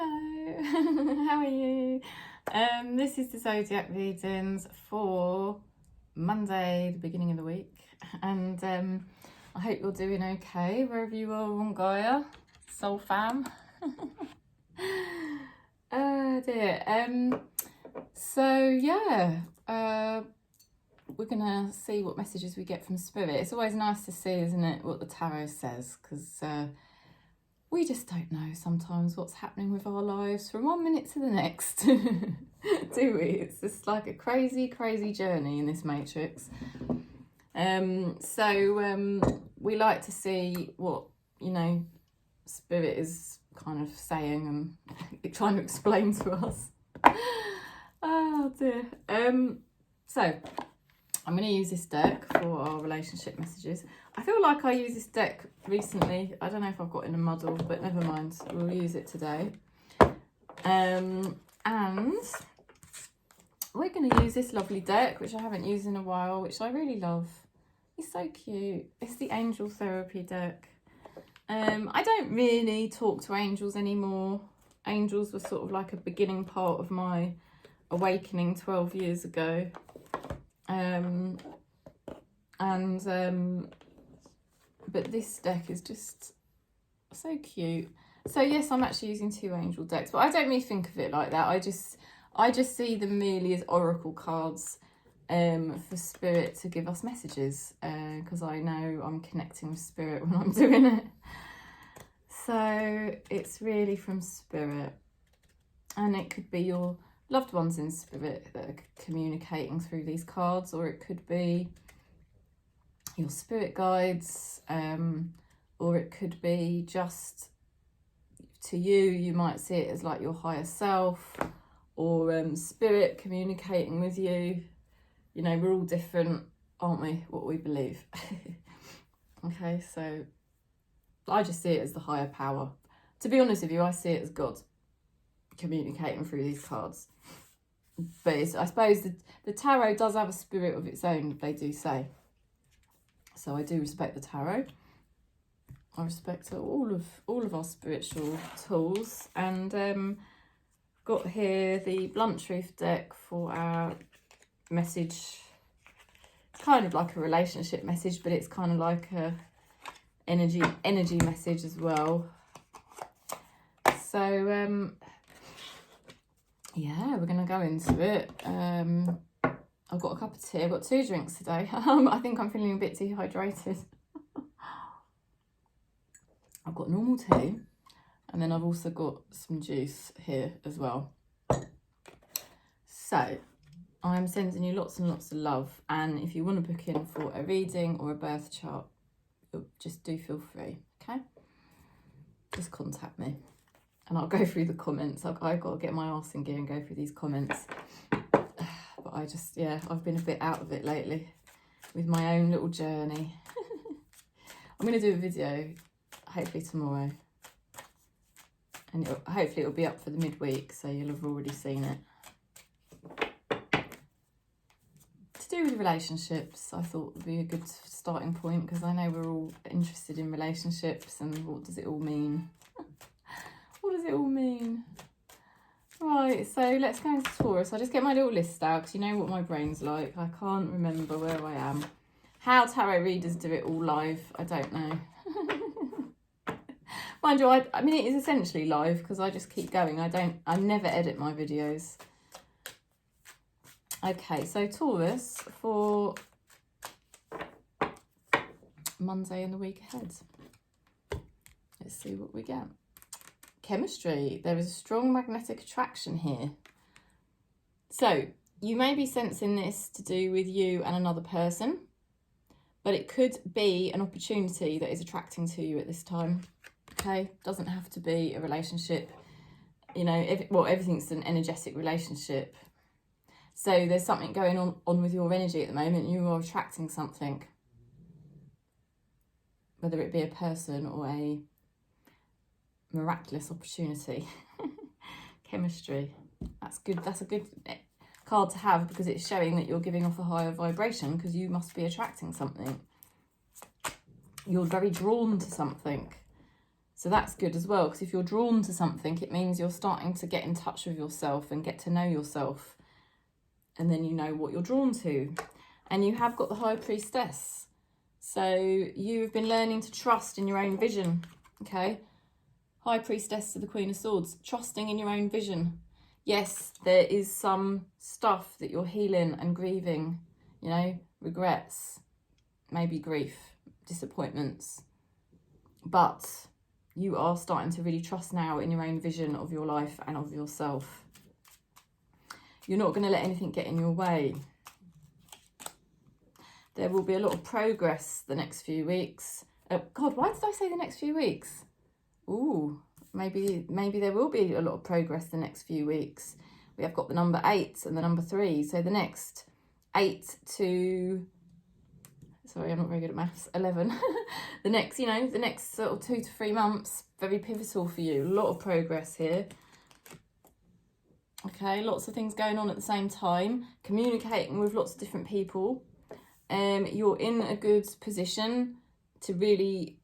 Hello, how are you? This is the Zodiac readings for Monday, the beginning of the week, and I hope you're doing okay wherever you are on Gaia, soul fam. Oh dear. So yeah, we're gonna see what messages we get from Spirit. It's always nice to see, isn't it, what the tarot says, because we just don't know sometimes what's happening with our lives from one minute to the next, do we? It's just like a crazy, crazy journey in this matrix. We like to see what, you know, Spirit is kind of saying and trying to explain to us. Oh dear. So I'm going to use this deck for our relationship messages. I feel like I used this deck recently. I don't know if I've got in a muddle, but never mind. We'll use it today. And we're going to use this lovely deck, which I haven't used in a while, which I really love. It's so cute. It's the Angel Therapy deck. I don't really talk to angels anymore. Angels were sort of like a beginning part of my awakening 12 years ago. But this deck is just so cute. So yes, I'm actually using two angel decks, but I don't really think of it like that. I just see them merely as oracle cards for Spirit to give us messages, because I know I'm connecting with Spirit when I'm doing it. So it's really from Spirit, and it could be your loved ones in Spirit that are communicating through these cards, or it could be your spirit guides, or it could be just to you. You might see it as like your higher self, or Spirit communicating with you. You know, we're all different, aren't we, what we believe? Okay, so I just see it as the higher power. To be honest with you, I see it as God communicating through these cards. But I suppose the tarot does have a spirit of its own, they do say. So I do respect the tarot. I respect all of our spiritual tools. And got here the Blunt Truth deck for our message. It's kind of like a relationship message, but it's kind of like a energy message as well. So yeah, we're gonna go into it. I've got a cup of tea. I've got 2 drinks today. I think I'm feeling a bit dehydrated. I've got normal tea, and then I've also got some juice here as well. So I'm sending you lots and lots of love, and if you want to book in for a reading or a birth chart, just do feel free, okay? Just contact me, and I'll go through the comments. I've got to get my arse in gear and go through these comments. But I just, yeah, I've been a bit out of it lately with my own little journey. I'm going to do a video, hopefully tomorrow. And hopefully it'll be up for the midweek, so you'll have already seen it. To do with relationships, I thought would be a good starting point, because I know we're all interested in relationships and what does it all mean. What does it all mean? Right, so let's go into Taurus. I'll just get my little list out, because you know what my brain's like. I can't remember where I am. How tarot readers do it all live, I don't know. Mind you, I mean, it is essentially live, because I just keep going. I never edit my videos. Okay, so Taurus for Monday and the week ahead. Let's see what we get. Chemistry. There is a strong magnetic attraction here. So you may be sensing this to do with you and another person, but it could be an opportunity that is attracting to you at this time. Okay, doesn't have to be a relationship. You know, everything's an energetic relationship. So there's something going on with your energy at the moment. You are attracting something, whether it be a person or a miraculous opportunity. Chemistry. That's good. That's a good card to have, because it's showing that you're giving off a higher vibration, because you must be attracting something. You're very drawn to something. So that's good as well, because if you're drawn to something, it means you're starting to get in touch with yourself and get to know yourself. And then you know what you're drawn to. And you have got the High Priestess. So you've been learning to trust in your own vision, okay? High Priestess to the Queen of Swords, trusting in your own vision. Yes, there is some stuff that you're healing and grieving, you know, regrets, maybe grief, disappointments. But you are starting to really trust now in your own vision of your life and of yourself. You're not going to let anything get in your way. There will be a lot of progress the next few weeks. God, why did I say the next few weeks? Ooh, maybe there will be a lot of progress the next few weeks. We have got the number 8 and the number 3. So the next 8 to... Sorry, I'm not very good at maths. 11. the next sort of 2 to 3 months, very pivotal for you. A lot of progress here. Okay, lots of things going on at the same time. Communicating with lots of different people. You're in a good position to really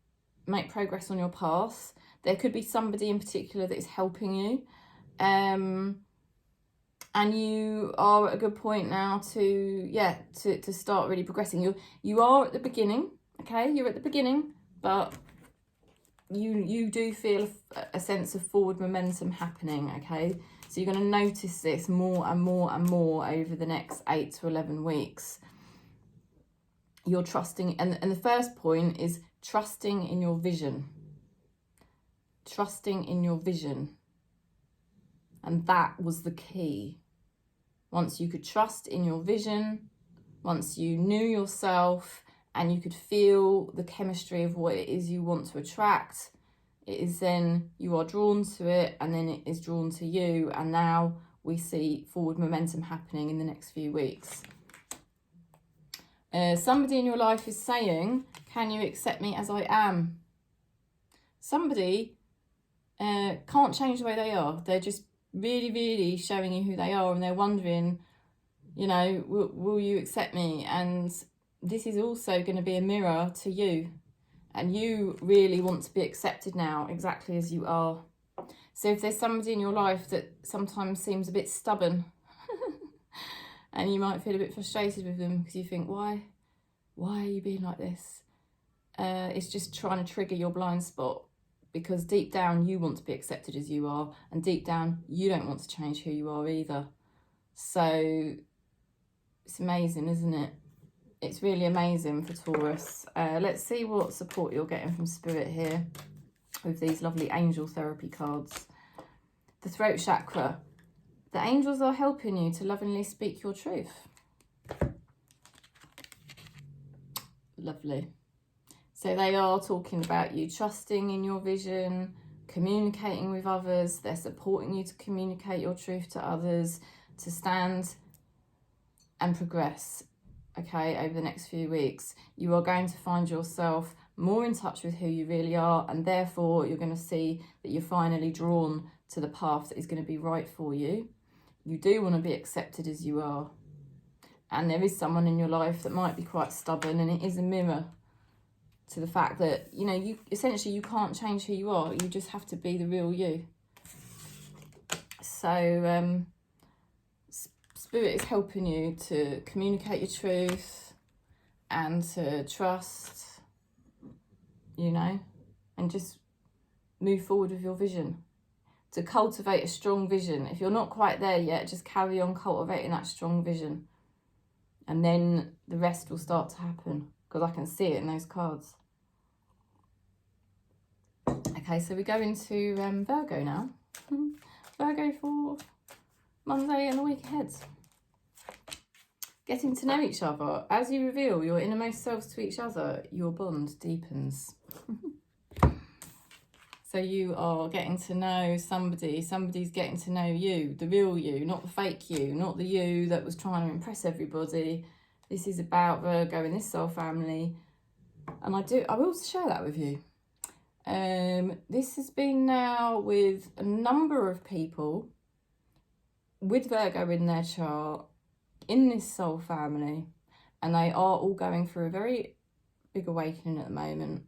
make progress on your path. There could be somebody in particular that is helping you. And you are at a good point now to start really progressing. You are at the beginning, okay? You're at the beginning, but you do feel a sense of forward momentum happening, okay? So you're going to notice this more and more and more over the next 8 to 11 weeks. You're trusting, and the first point is trusting in your vision. Trusting in your vision. And that was the key. Once you could trust in your vision, once you knew yourself and you could feel the chemistry of what it is you want to attract, it is then you are drawn to it and then it is drawn to you. And now we see forward momentum happening in the next few weeks. Somebody in your life is saying, can you accept me as I am? Somebody can't change the way they are. They're just really, really showing you who they are, and they're wondering, you know, will you accept me? And this is also going to be a mirror to you, and you really want to be accepted now exactly as you are. So if there's somebody in your life that sometimes seems a bit stubborn and you might feel a bit frustrated with them because you think, why are you being like this? It's just trying to trigger your blind spot. Because deep down, you want to be accepted as you are. And deep down, you don't want to change who you are either. So it's amazing, isn't it? It's really amazing for Taurus. Let's see what support you're getting from Spirit here with these lovely angel therapy cards. The throat chakra. The angels are helping you to lovingly speak your truth. Lovely. So they are talking about you trusting in your vision, communicating with others. They're supporting you to communicate your truth to others, to stand and progress, okay, over the next few weeks. You are going to find yourself more in touch with who you really are, and therefore you're going to see that you're finally drawn to the path that is going to be right for you. You do want to be accepted as you are. And there is someone in your life that might be quite stubborn, and it is a mirror to the fact that, you know, you can't change who you are. You just have to be the real you. So Spirit is helping you to communicate your truth and to trust, you know, and just move forward with your vision, to cultivate a strong vision. If you're not quite there yet, just carry on cultivating that strong vision, and then the rest will start to happen, because I can see it in those cards. Okay, so we go into Virgo now. Virgo for Monday and the week ahead. Getting to know each other. As you reveal your innermost selves to each other, your bond deepens. So you are getting to know somebody. Somebody's getting to know you, the real you, not the fake you, not the you that was trying to impress everybody. This is about Virgo in this soul family. And I will share that with you. This has been now with a number of people with Virgo in their chart in this soul family, and they are all going through a very big awakening at the moment.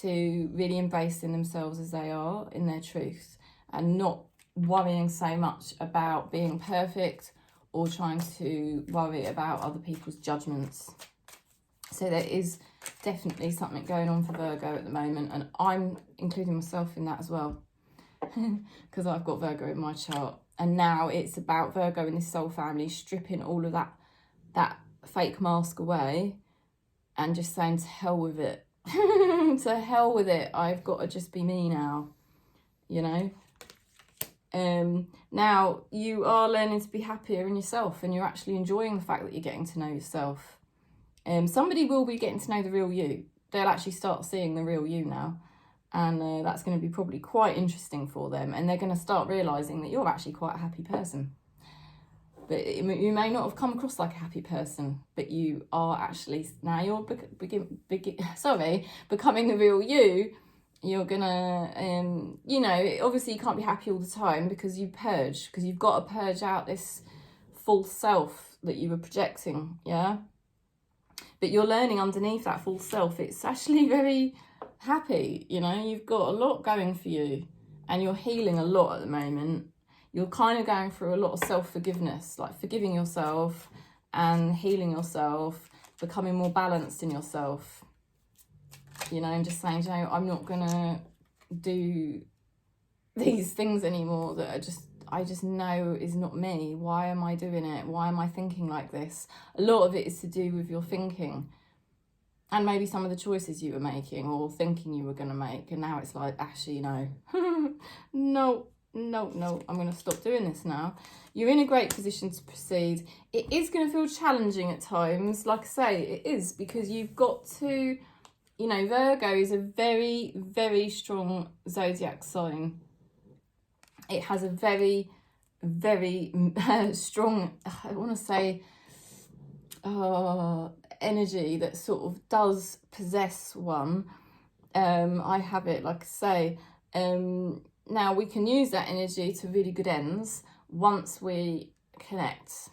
to really embracing themselves as they are in their truth, and not worrying so much about being perfect or trying to worry about other people's judgments. So there is definitely something going on for Virgo at the moment, and I'm including myself in that as well, because I've got Virgo in my chart. And now it's about Virgo in this soul family stripping all of that fake mask away and just saying to hell with it. To hell with it, I've got to just be me now, you know. Now you are learning to be happier in yourself, and you're actually enjoying the fact that you're getting to know yourself. Somebody will be getting to know the real you. They'll actually start seeing the real you now, and that's going to be probably quite interesting for them, and they're going to start realising that you're actually quite a happy person. But you may not have come across like a happy person, but you are actually, now you're becoming the real you. You're gonna, you know, obviously you can't be happy all the time because you purge, because you've got to purge out this false self that you were projecting, yeah? But you're learning underneath that false self, it's actually very happy, you know? You've got a lot going for you, and you're healing a lot at the moment. You're kind of going through a lot of self-forgiveness, like forgiving yourself and healing yourself, becoming more balanced in yourself. You know, and just saying, you know, I'm not gonna do these things anymore that I just know is not me. Why am I doing it? Why am I thinking like this? A lot of it is to do with your thinking, and maybe some of the choices you were making or thinking you were gonna make, and now it's like, actually, no. No, I'm gonna stop doing this now. You're in a great position to proceed. It is gonna feel challenging at times, like I say, it is, because you've got to, you know, Virgo is a very, very strong zodiac sign. It has a very, very strong, I want to say, energy that sort of does possess one. I have it, like I say. Now, we can use that energy to really good ends once we connect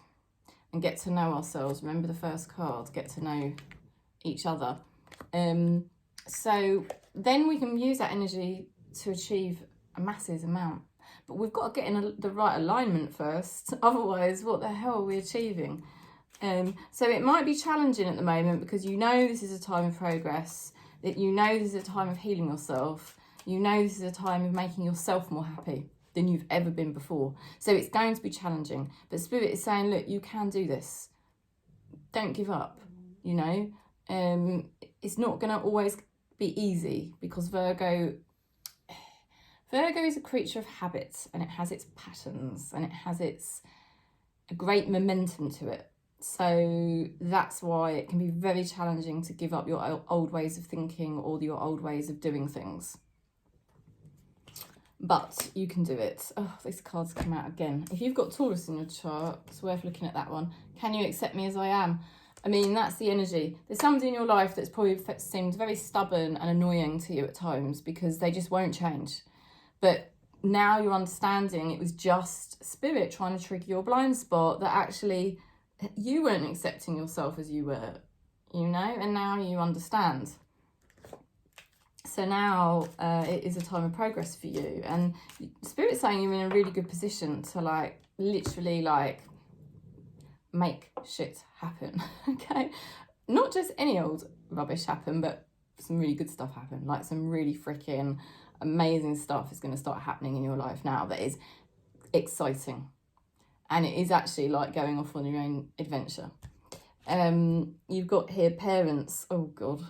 and get to know ourselves. Remember the first card, get to know each other. So then we can use that energy to achieve a massive amount, but we've got to get in the right alignment first. Otherwise, what the hell are we achieving? So it might be challenging at the moment, because you know this is a time of progress, that you know this is a time of healing yourself, you know this is a time of making yourself more happy than you've ever been before. So it's going to be challenging, but Spirit is saying, look, you can do this. Don't give up, you know. It's not going to always be easy, because Virgo is a creature of habits, and it has its patterns, and it has a great momentum to it. So that's why it can be very challenging to give up your old ways of thinking or your old ways of doing things. But you can do it. Oh, these cards come out again. If you've got Taurus in your chart, it's worth looking at that one. Can you accept me as I am? I mean, that's the energy. There's somebody in your life that's probably seemed very stubborn and annoying to you at times, because they just won't change. But now you're understanding it was just Spirit trying to trigger your blind spot, that actually you weren't accepting yourself as you were, you know, and now you understand. So now it is a time of progress for you, and Spirit's saying you're in a really good position to, like, literally, like, make shit happen. Okay, not just any old rubbish happen, but some really good stuff happen, like some really freaking amazing stuff is going to start happening in your life now that is exciting, and it is actually like going off on your own adventure. You've got here parents. Oh god.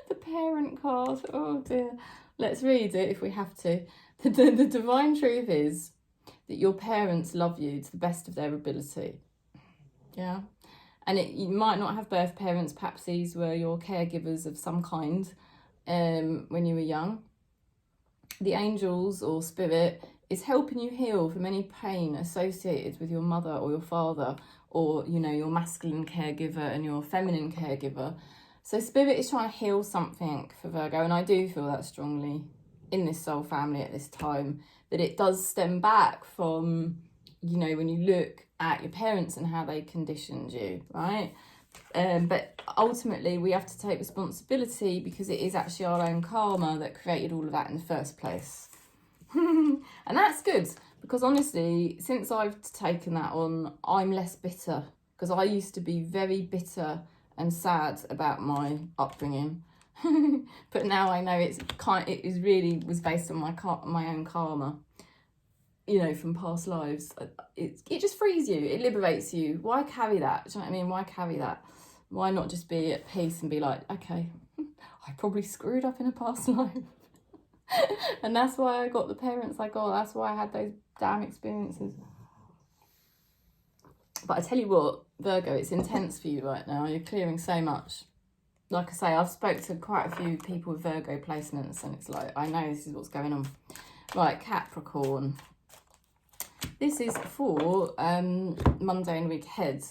The parent card. Oh dear. Let's read it if we have to. The divine truth is that your parents love you to the best of their ability. Yeah. And you might not have birth parents, perhaps these were your caregivers of some kind when you were young. The angels or Spirit is helping you heal from any pain associated with your mother or your father, or, you know, your masculine caregiver and your feminine caregiver. So Spirit is trying to heal something for Virgo, and I do feel that strongly in this soul family at this time, that it does stem back from, you know, when you look at your parents and how they conditioned you, right? But ultimately we have to take responsibility, because it is actually our own karma that created all of that in the first place. And that's good, because honestly, since I've taken that on, I'm less bitter, because I used to be very bitter and sad about my upbringing. But now I know it was based on my own karma, you know, from past lives. It just frees you, it liberates you. Why carry that? Do you know what I mean? Why carry that? Why not just be at peace and be like, okay, I probably screwed up in a past life. And that's why I got the parents I got. That's why I had those damn experiences. But I tell you what, Virgo, it's intense for you right now. You're clearing so much. Like I say, I've spoke to quite a few people with Virgo placements, and it's like, I know this is what's going on. Right, Capricorn. This is for Monday and week ahead.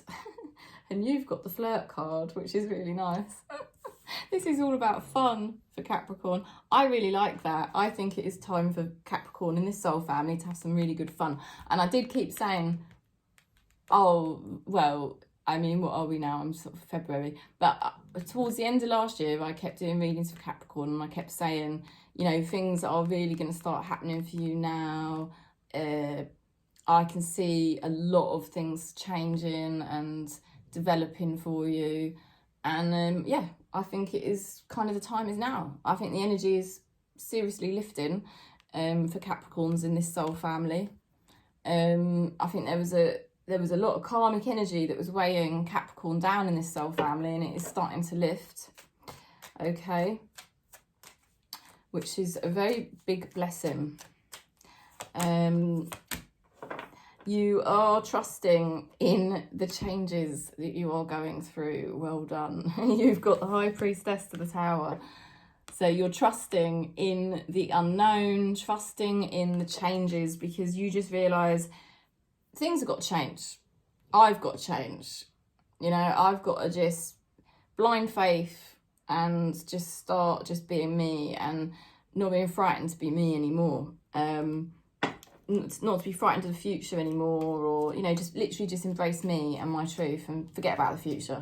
And you've got the flirt card, which is really nice. This is all about fun for Capricorn. I really like that. I think it is time for Capricorn in this soul family to have some really good fun. And I did keep saying, oh, well, I mean, what are we now? I'm sort of February. But towards the end of last year, I kept doing readings for Capricorn, and I kept saying, you know, things are really going to start happening for you now. I can see a lot of things changing and developing for you. And yeah, I think it is kind of the time is now. I think the energy is seriously lifting for Capricorns in this soul family. I think there was a lot of karmic energy that was weighing Capricorn down in this soul family, and it is starting to lift. Okay, which is a very big blessing. You are trusting in the changes that you are going through. Well done. You've got the High Priestess to the Tower. So you're trusting in the unknown, trusting in the changes, because you just realise things have got to change. I've got to change. You know, I've got to just blind faith and just start just being me and not being frightened to be me anymore. Not to be frightened of the future anymore, or, you know, just literally just embrace me and my truth and forget about the future.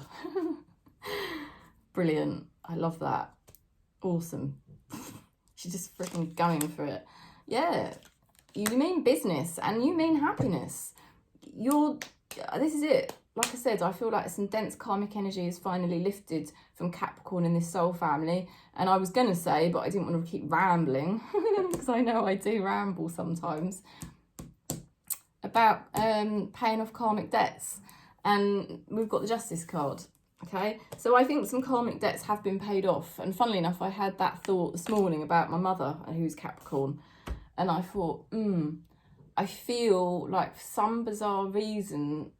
Brilliant. I love that. Awesome. She's just freaking going for it. Yeah. You mean business and you mean happiness. This is it. Like I said, I feel like some dense karmic energy is finally lifted from Capricorn in this soul family. And I was going to say, but I didn't want to keep rambling, because I know I do ramble sometimes, about paying off karmic debts. And we've got the Justice card, okay? So I think some karmic debts have been paid off. And funnily enough, I had that thought this morning about my mother, who's Capricorn. And I thought, I feel like for some bizarre reason,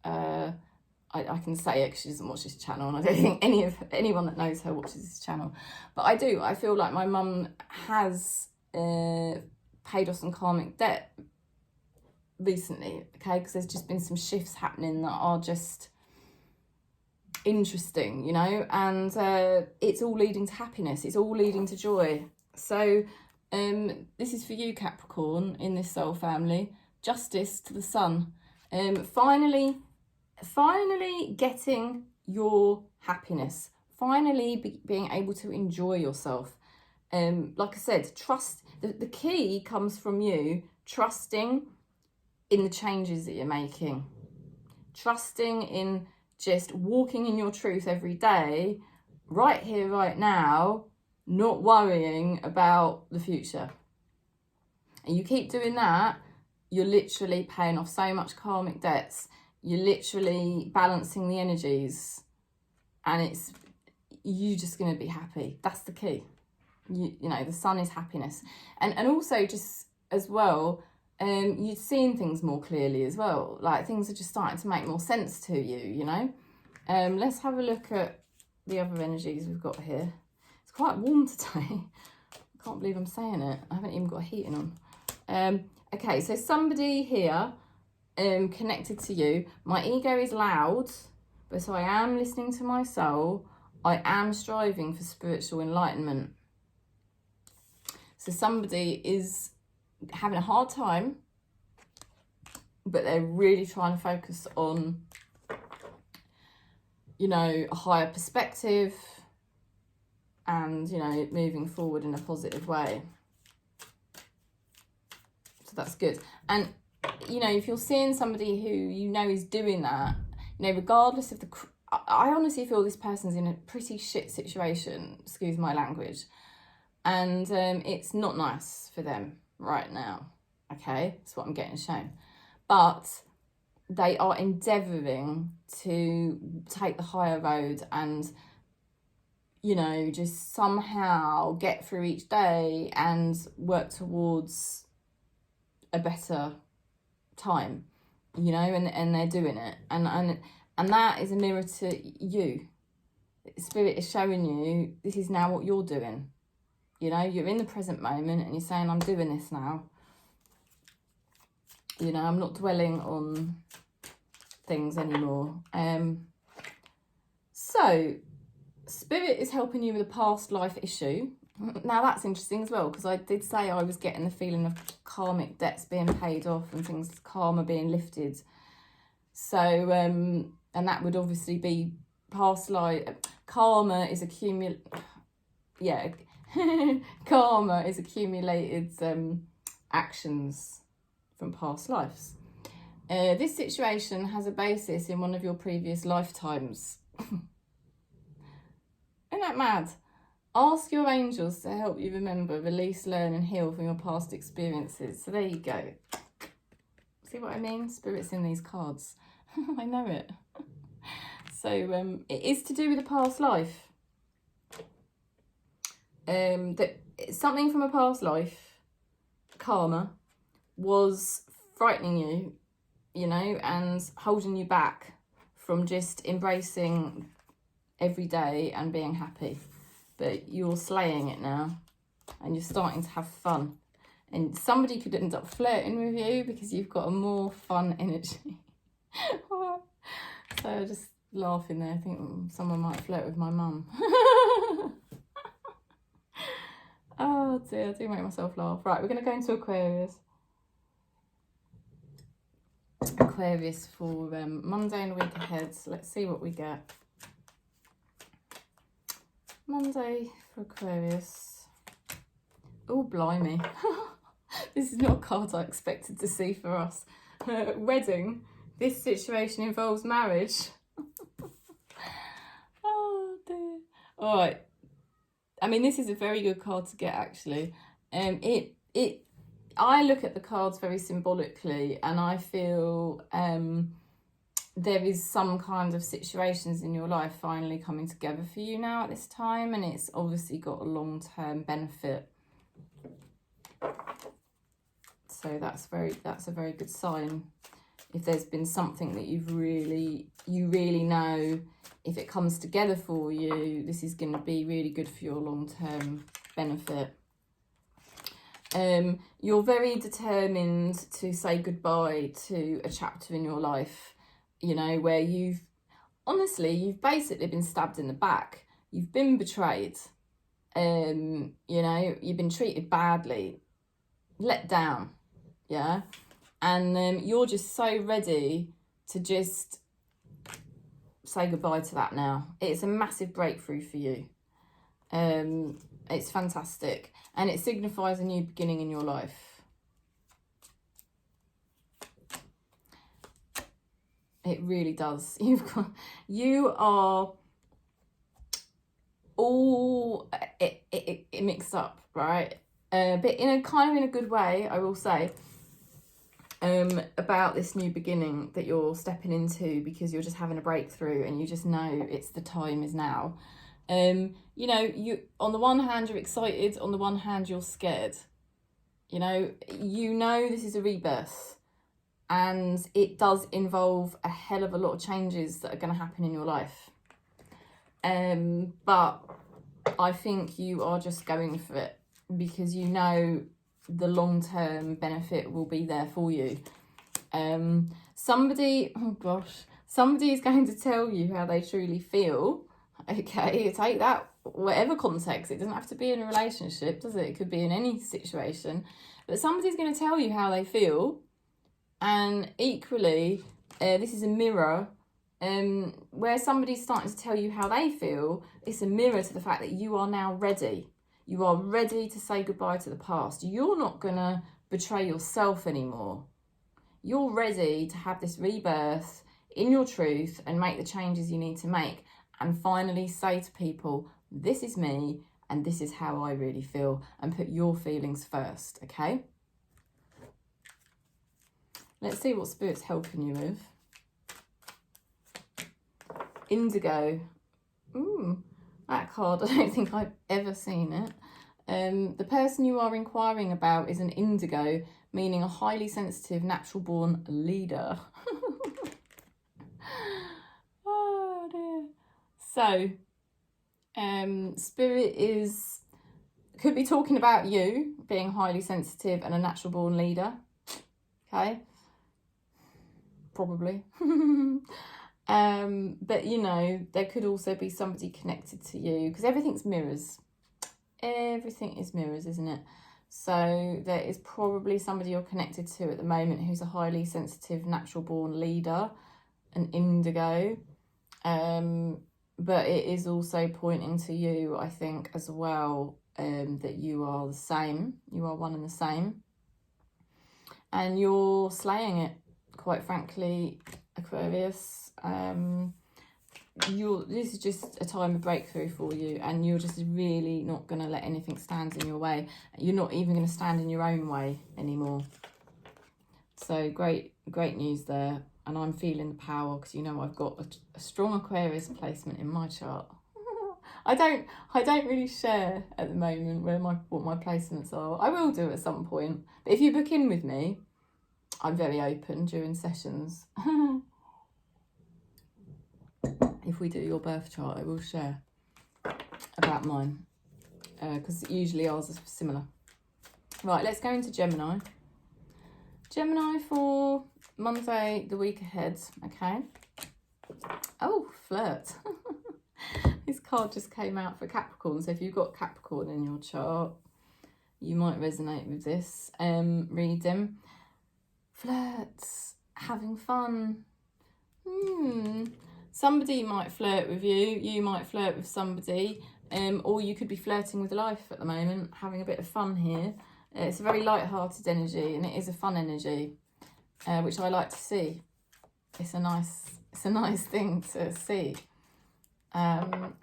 I can say it, she doesn't watch this channel, and I don't think anyone that knows her watches this channel, but I do. I feel like my mum has paid off some karmic debt recently, okay, because there's just been some shifts happening that are just interesting, you know, and it's all leading to happiness, it's all leading to joy. So this is for you, Capricorn, in this soul family. Justice to the Sun. Finally getting your happiness, finally being able to enjoy yourself. Like I said, trust, the key comes from you trusting in the changes that you're making, trusting in just walking in your truth every day, right here, right now, not worrying about the future. And you keep doing that, you're literally paying off so much karmic debts. You're literally balancing the energies, and you're just going to be happy. That's the key. You know, the sun is happiness. And also just as well, you're seeing things more clearly as well. Like, things are just starting to make more sense to you, you know. Let's have a look at the other energies we've got here. It's quite warm today. I can't believe I'm saying it. I haven't even got heating on. Okay, so somebody here connected to you. My ego is loud, but I am listening to my soul. I am striving for spiritual enlightenment. So somebody is having a hard time, but they're really trying to focus on, you know, a higher perspective and, you know, moving forward in a positive way. So that's good. And, you know, if you're seeing somebody who you know is doing that, you know, regardless of the... I honestly feel this person's in a pretty shit situation, excuse my language. And it's not nice for them right now, okay? That's what I'm getting shown. But they are endeavouring to take the higher road and, you know, just somehow get through each day and work towards a better time, you know, and they're doing it. And that is a mirror to you. Spirit is showing you this is now what you're doing. You know, you're in the present moment and you're saying, I'm doing this now. You know, I'm not dwelling on things anymore. So, Spirit is helping you with a past life issue. Now, that's interesting as well, because I did say I was getting the feeling of karmic debts being paid off and things, karma being lifted. So, and that would obviously be past life. Karma is karma is accumulated actions from past lives. This situation has a basis in one of your previous lifetimes. Isn't that mad? Ask your angels to help you remember, release, learn and heal from your past experiences. So there you go. See what I mean? Spirit's in these cards. I know it. So it is to do with a past life. That something from a past life, karma, was frightening you, you know, and holding you back from just embracing every day and being happy. But you're slaying it now and you're starting to have fun. And somebody could end up flirting with you because you've got a more fun energy. So just laughing there, I think someone might flirt with my mum. Oh dear, I do make myself laugh. Right, we're going to go into Aquarius. Aquarius for Monday and the week ahead. So let's see what we get. Monday for Aquarius. Oh, blimey. This is not a card I expected to see for us. Wedding. This situation involves marriage. Oh dear. All right. I mean, this is a very good card to get, actually. I look at the cards very symbolically, and I feel there is some kind of situations in your life finally coming together for you now at this time, and it's obviously got a long-term benefit. So that's a very good sign. If there's been something that you really know, if it comes together for you, this is going to be really good for your long-term benefit. You're very determined to say goodbye to a chapter in your life, you know, where you've basically been stabbed in the back. You've been betrayed. You know, you've been treated badly, let down, yeah? And you're just so ready to just say goodbye to that now. It's a massive breakthrough for you. It's fantastic. And it signifies a new beginning in your life. It really does. You are all it mixed up, right? But in a kind of in a good way, I will say. About this new beginning that you're stepping into, because you're just having a breakthrough and you just know it's the time is now. You know, you on the one hand you're excited, on the one hand you're scared. You know this is a rebirth, and it does involve a hell of a lot of changes that are going to happen in your life. But I think you are just going for it because you know the long-term benefit will be there for you. Somebody is going to tell you how they truly feel. Okay, take that whatever context. It doesn't have to be in a relationship, does it? It could be in any situation. But somebody's going to tell you how they feel. And equally, this is a mirror where somebody's starting to tell you how they feel, it's a mirror to the fact that you are now ready. You are ready to say goodbye to the past. You're not going to betray yourself anymore. You're ready to have this rebirth in your truth and make the changes you need to make, and finally say to people, this is me and this is how I really feel, and put your feelings first, okay? Let's see what Spirit's helping you with. Indigo. Ooh, that card, I don't think I've ever seen it. The person you are inquiring about is an indigo, meaning a highly sensitive, natural-born leader. Oh dear. So, Spirit could be talking about you being highly sensitive and a natural-born leader. Okay. Probably. But you know, there could also be somebody connected to you, because everything's mirrors. Everything is mirrors, isn't it? So there is probably somebody you're connected to at the moment who's a highly sensitive, natural-born leader, an indigo. But it is also pointing to you, I think, as well, that you are the same. You are one and the same. And you're slaying it, quite frankly, Aquarius. This is just a time of breakthrough for you, and you're just really not going to let anything stand in your way. You're not even going to stand in your own way anymore. So great news there. And I'm feeling the power, because you know I've got a strong Aquarius placement in my chart. I don't really share at the moment what my placements are. I will do at some point. But if you book in with me, I'm very open during sessions. If we do your birth chart, I will share about mine, because usually ours is similar. Right, let's go into Gemini. Gemini for Monday, the week ahead, okay? Oh, flirt. This card just came out for Capricorn, so if you've got Capricorn in your chart, you might resonate with this reading. Flirts, having fun. Somebody might flirt with you, you might flirt with somebody, or you could be flirting with life at the moment, having a bit of fun here. It's a very light-hearted energy, and it is a fun energy, which I like to see. It's a nice thing to see.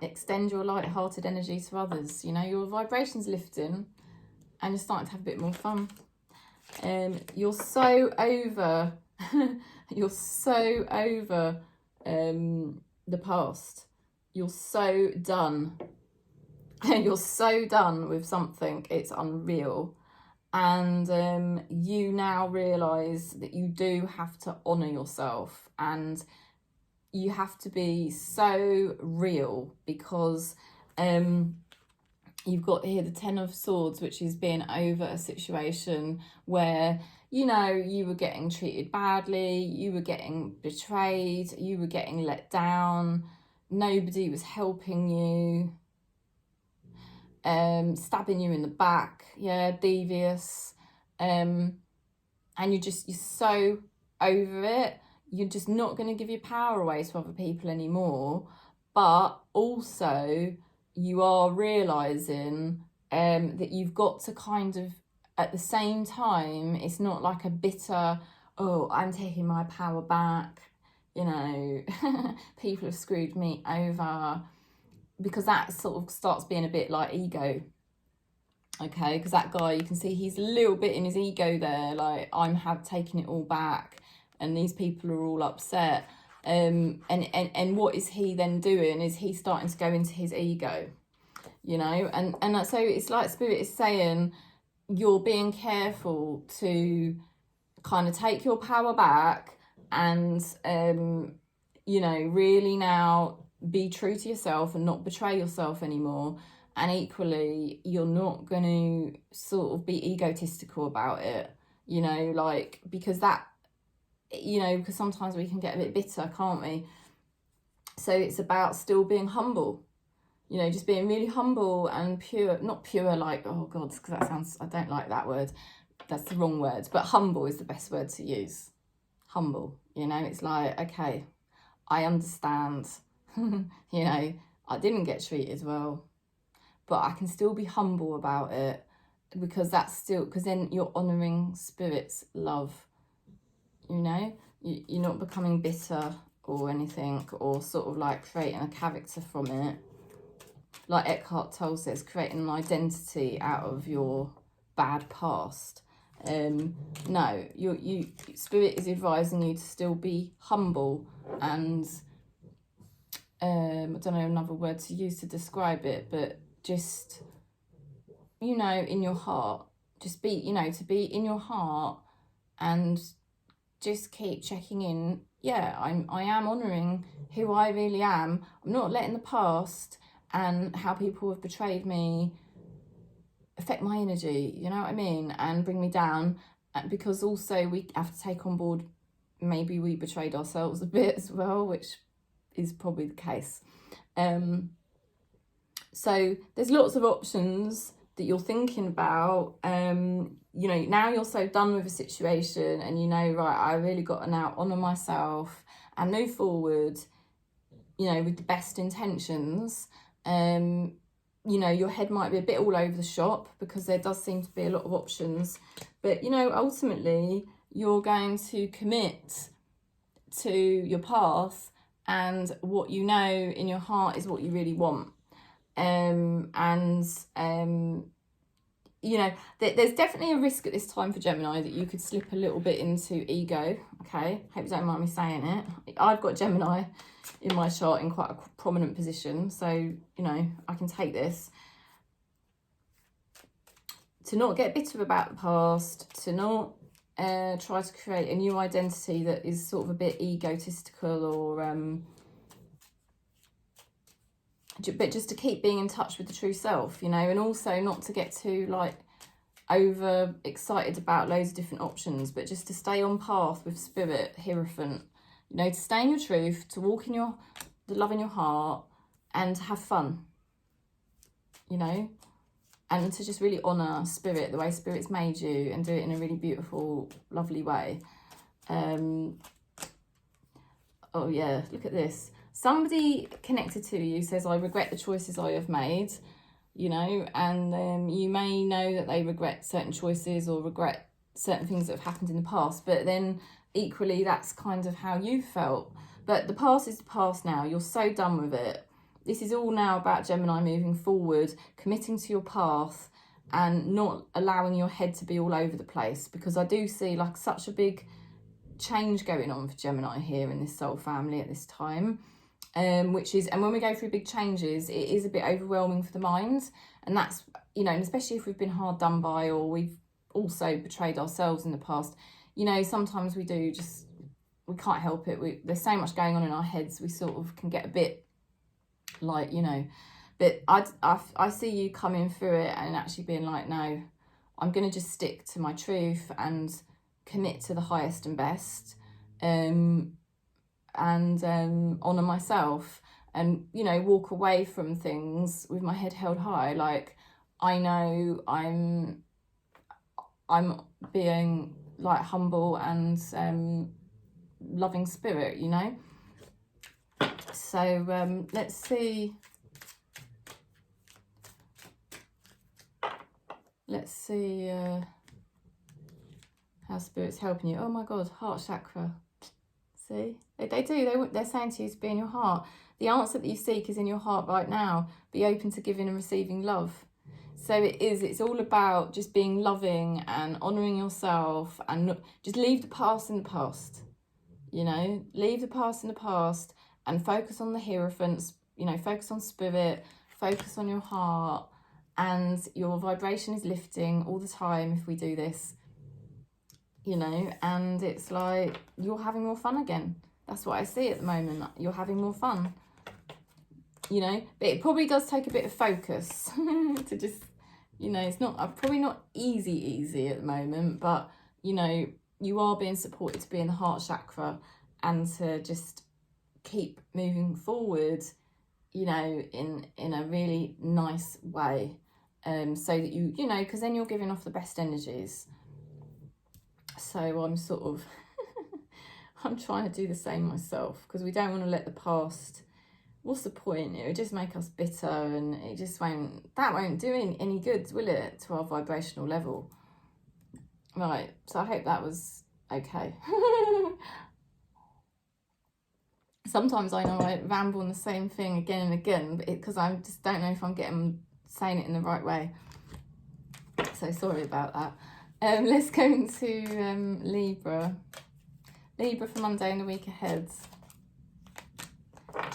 Extend your light-hearted energy to others. You know, your vibration's lifting, and you're starting to have a bit more fun. You're so over. You're so over the past. You're so done. You're so done with something. It's unreal. And you now realise that you do have to honour yourself, and you have to be so real, because you've got here the Ten of Swords, which is being over a situation where, you know, you were getting treated badly, you were getting betrayed, you were getting let down, nobody was helping you, stabbing you in the back, yeah, devious, and you're so over it. You're just not going to give your power away to other people anymore, but also you are realising that you've got to kind of, at the same time, it's not like a bitter, oh, I'm taking my power back, you know, people have screwed me over, because that sort of starts being a bit like ego, okay? Because that guy, you can see he's a little bit in his ego there, like, have taken it all back, and these people are all upset. And what is he then doing? Is he starting to go into his ego, you know? And so it's like Spirit is saying, you're being careful to kind of take your power back and, you know, really now be true to yourself and not betray yourself anymore. And equally, you're not going to sort of be egotistical about it, you know, like, because that, you know, because sometimes we can get a bit bitter, can't we? So it's about still being humble, you know, just being really humble and pure, not pure like, oh God, because that sounds, I don't like that word. That's the wrong word, but humble is the best word to use. Humble, you know, it's like, okay, I understand, you know, I didn't get treated well, but I can still be humble about it, because that's still, because then you're honouring Spirit's love, you know? You're not becoming bitter or anything, or sort of like creating a character from it. Like Eckhart Tolle says, creating an identity out of your bad past. No, Spirit is advising you to still be humble and, I don't know another word to use to describe it, but just, you know, in your heart, just be, you know, to be in your heart and just keep checking in. Yeah, I am honouring who I really am. I'm not letting the past and how people have betrayed me affect my energy, you know what I mean, and bring me down, because also we have to take on board maybe we betrayed ourselves a bit as well, which is probably the case. So there's lots of options that you're thinking about. You know, now you're so done with a situation and you know, right, I really got to now honour myself and move forward, you know, with the best intentions. You know, your head might be a bit all over the shop because there does seem to be a lot of options, but, you know, ultimately you're going to commit to your path, and what you know in your heart is what you really want. You know, there's definitely a risk at this time for Gemini that you could slip a little bit into ego, okay? Hope you don't mind me saying it. I've got Gemini in my chart in quite a prominent position, so, you know, I can take this. To not get bitter about the past, to not try to create a new identity that is sort of a bit egotistical, or but just to keep being in touch with the true self, you know, and also not to get too like over excited about loads of different options, but just to stay on path with Spirit, Hierophant, you know, to stay in your truth, to walk in the love in your heart, and to have fun, you know, and to just really honour Spirit, the way Spirit's made you, and do it in a really beautiful, lovely way. Oh yeah, look at this. Somebody connected to you says, I regret the choices I have made, you know, and you may know that they regret certain choices or regret certain things that have happened in the past, but then equally that's kind of how you felt. But the past is the past now. You're so done with it. This is all now about Gemini moving forward, committing to your path and not allowing your head to be all over the place, because I do see like such a big change going on for Gemini here in this soul family at this time. Which is, and when we go through big changes, it is a bit overwhelming for the mind, and that's, you know, and especially if we've been hard done by, or we've also betrayed ourselves in the past, you know, sometimes we can't help it. There's so much going on in our heads, we sort of can get a bit like, you know, but I see you coming through it and actually being like, no, I'm going to just stick to my truth and commit to the highest and best, and honour myself, and, you know, walk away from things with my head held high. Like, I know I'm being like humble and loving Spirit, you know. So let's see how Spirit's helping you. Oh my God, heart chakra. See, they're saying to you to be in your heart. The answer that you seek is in your heart right now. Be open to giving and receiving love. So it's all about just being loving and honouring yourself, and just leave the past in the past, you know, leave the past in the past and focus on the Hierophants, you know, focus on Spirit, focus on your heart, and your vibration is lifting all the time if we do this. You know, and it's like you're having more fun again. That's what I see at the moment. You're having more fun, you know, but it probably does take a bit of focus to just, you know, it's not probably not easy at the moment, but, you know, you are being supported to be in the heart chakra and to just keep moving forward, you know, in a really nice way, so that you know, because then you're giving off the best energies. So I'm sort of I'm trying to do the same myself, because we don't want to let the past, what's the point? It would just make us bitter, and it just won't, that won't do any good, will it, to our vibrational level? Right, so I hope that was okay. Sometimes I know I ramble on the same thing again and again, but because I just don't know if I'm saying it in the right way. So sorry about that. Let's go into Libra. Libra for Monday and the week ahead.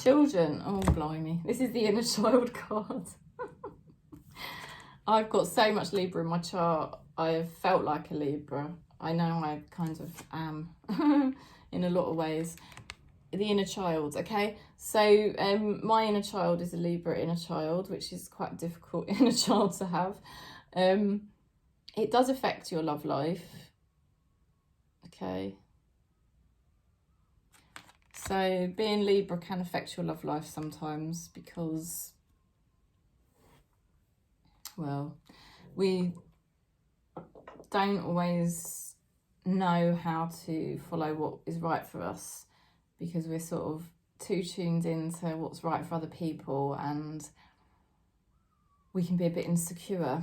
Children. Oh, blimey. This is the inner child card. I've got so much Libra in my chart. I've felt like a Libra. I know I kind of am in a lot of ways. The inner child, okay? So my inner child is a Libra inner child, which is quite a difficult inner child to have. It does affect your love life, okay? So being Libra can affect your love life sometimes because, well, we don't always know how to follow what is right for us, because we're sort of too tuned into what's right for other people, and we can be a bit insecure.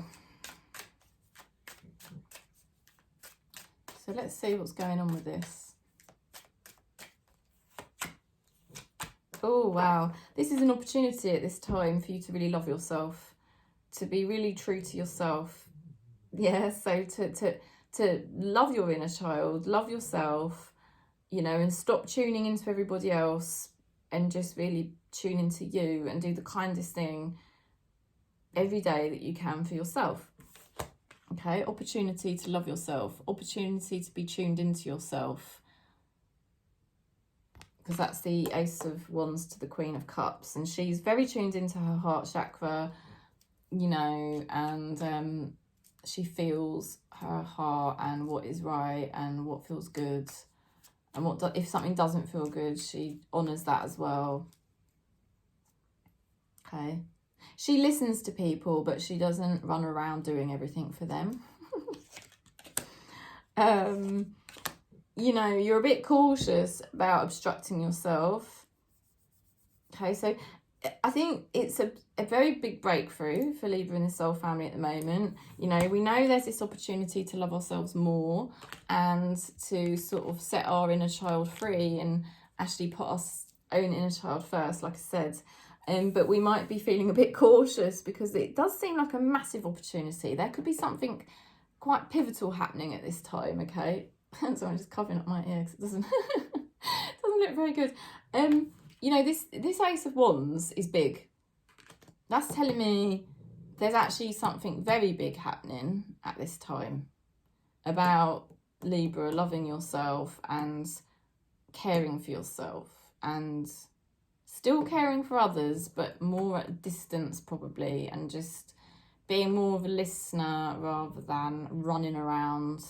So let's see what's going on with this. Oh, wow. This is an opportunity at this time for you to really love yourself, to be really true to yourself. Yeah, so to love your inner child, love yourself, you know, and stop tuning into everybody else and just really tune into you and do the kindest thing every day that you can for yourself. Okay, opportunity to love yourself, opportunity to be tuned into yourself, because that's the Ace of Wands to the Queen of Cups, and she's very tuned into her heart chakra, you know, and she feels her heart and what is right and what feels good, and what if something doesn't feel good, she honors that as well. Okay, she listens to people, but she doesn't run around doing everything for them. You know, you're a bit cautious about obstructing yourself. Okay, so I think it's a very big breakthrough for Libra in the Soul family at the moment. You know, we know there's this opportunity to love ourselves more and to sort of set our inner child free and actually put our own inner child first, like I said. But we might be feeling a bit cautious because it does seem like a massive opportunity. There could be something quite pivotal happening at this time, okay? So I'm just covering up my ear because it doesn't look very good. You know, this Ace of Wands is big. That's telling me there's actually something very big happening at this time about Libra loving yourself and caring for yourself and still caring for others, but more at a distance probably, and just being more of a listener rather than running around.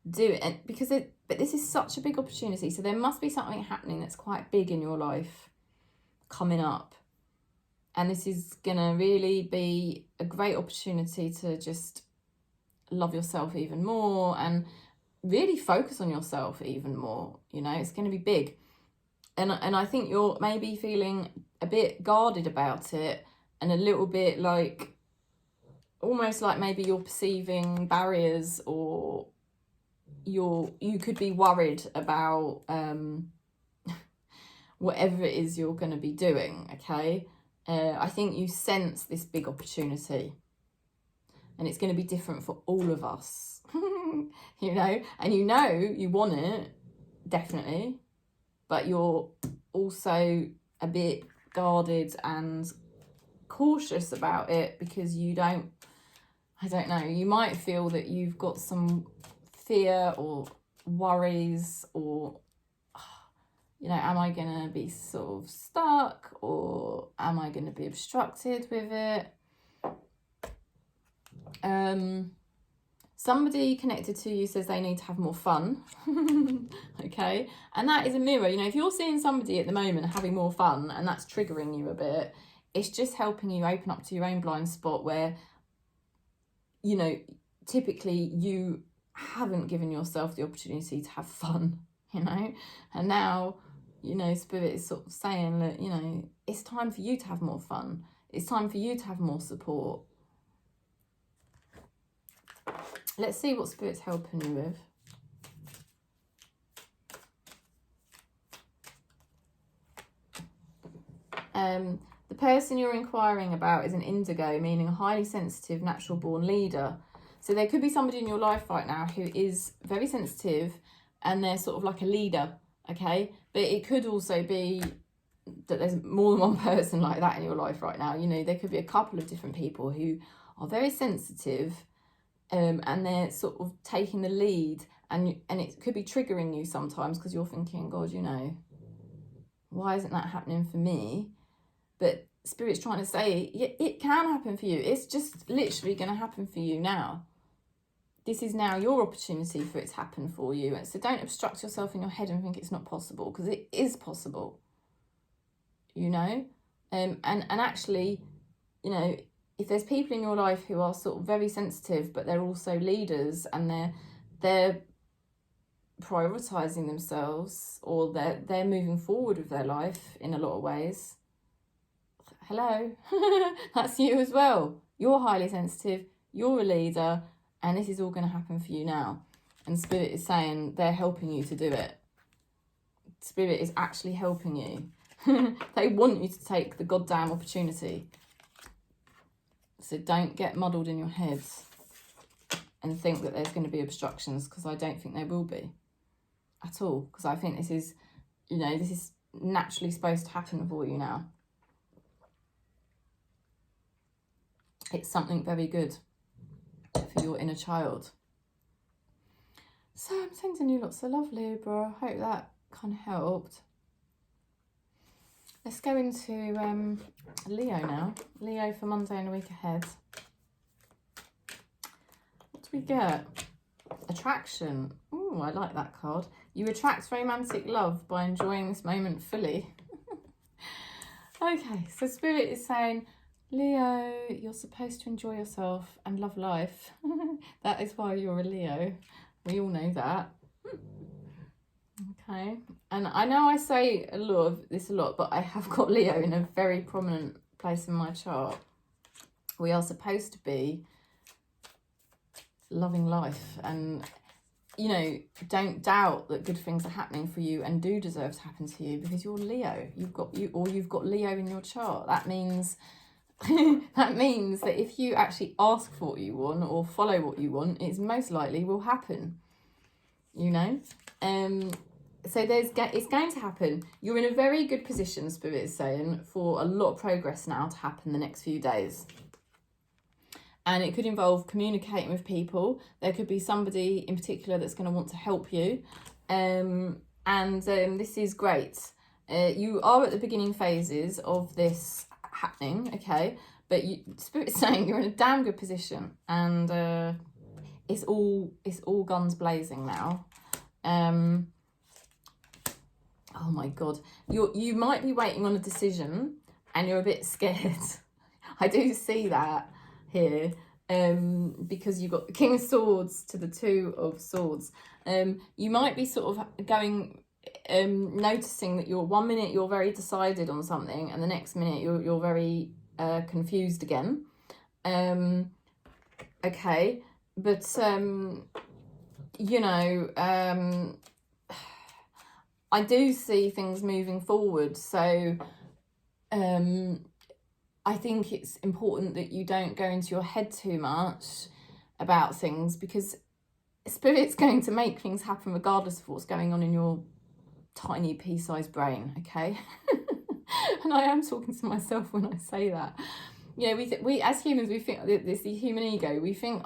Do it because but this is such a big opportunity, so there must be something happening that's quite big in your life coming up, and this is gonna really be a great opportunity to just love yourself even more and really focus on yourself even more. You know, it's going to be big, and I think you're maybe feeling a bit guarded about it, and a little bit like almost like maybe you're perceiving barriers, or you could be worried about whatever it is you're going to be doing. Okay, I think you sense this big opportunity, and it's going to be different for all of us. You know, and you know you want it definitely, but you're also a bit guarded and cautious about it because you don't, I don't know, you might feel that you've got some fear or worries, or, you know, am I going to be sort of stuck, or am I going to be obstructed with it? Somebody connected to you says they need to have more fun. Okay, and that is a mirror. You know, if you're seeing somebody at the moment having more fun and that's triggering you a bit, it's just helping you open up to your own blind spot where, you know, typically you haven't given yourself the opportunity to have fun, you know. And now, you know, Spirit is sort of saying that, you know, it's time for you to have more fun. It's time for you to have more support. Let's see what Spirit's helping you with. The person you're inquiring about is an indigo, meaning a highly sensitive, natural born leader. So there could be somebody in your life right now who is very sensitive and they're sort of like a leader, okay? But it could also be that there's more than one person like that in your life right now. You know, there could be a couple of different people who are very sensitive, and they're sort of taking the lead, and it could be triggering you sometimes because you're thinking, God, you know, why isn't that happening for me? But Spirit's trying to say, it can happen for you. It's just literally going to happen for you now. This is now your opportunity for it to happen for you. And so don't obstruct yourself in your head and think it's not possible, because it is possible, you know. And actually, you know, if there's people in your life who are sort of very sensitive, but they're also leaders, and they're prioritizing themselves, or they're moving forward with their life in a lot of ways, hello, that's you as well. You're highly sensitive, you're a leader, and this is all going to happen for you now. And Spirit is saying they're helping you to do it. Spirit is actually helping you. They want you to take the goddamn opportunity. So don't get muddled in your heads and think that there's going to be obstructions, because I don't think there will be at all. Because I think this is, you know, this is naturally supposed to happen for you now. It's something very good for your inner child. So I'm sending you lots of love, Libra. I hope that kind of helped. Let's go into Leo now. Leo for Monday and the week ahead. What do we get? Attraction. Oh, I like that card. You attract romantic love by enjoying this moment fully. Okay, so Spirit is saying, Leo, you're supposed to enjoy yourself and love life. That is why you're a Leo. We all know that. Okay, and I know I say a lot, but I have got Leo in a very prominent place in my chart. We are supposed to be loving life, and, you know, don't doubt that good things are happening for you and do deserve to happen to you, because you're Leo. You've got Leo in your chart. That means that if you actually ask for what you want or follow what you want, it's most likely will happen, you know. So it's going to happen. You're in a very good position, Spirit is saying, for a lot of progress now to happen the next few days. And it could involve communicating with people. There could be somebody in particular that's going to want to help you. This is great. You are at the beginning phases of this happening, okay? But Spirit's saying you're in a damn good position, and it's all guns blazing now. Oh my God, you might be waiting on a decision and you're a bit scared. I do see that here, because you've got the King of Swords to the Two of Swords. You might be sort of going, noticing that 1 minute you're very decided on something, and the next minute you're very confused again. Okay, but you know, I do see things moving forward, so I think it's important that you don't go into your head too much about things, because Spirit's going to make things happen regardless of what's going on in your tiny pea-sized brain, okay? And I am talking to myself when I say that. You know, we as humans, we think it's the human ego. We think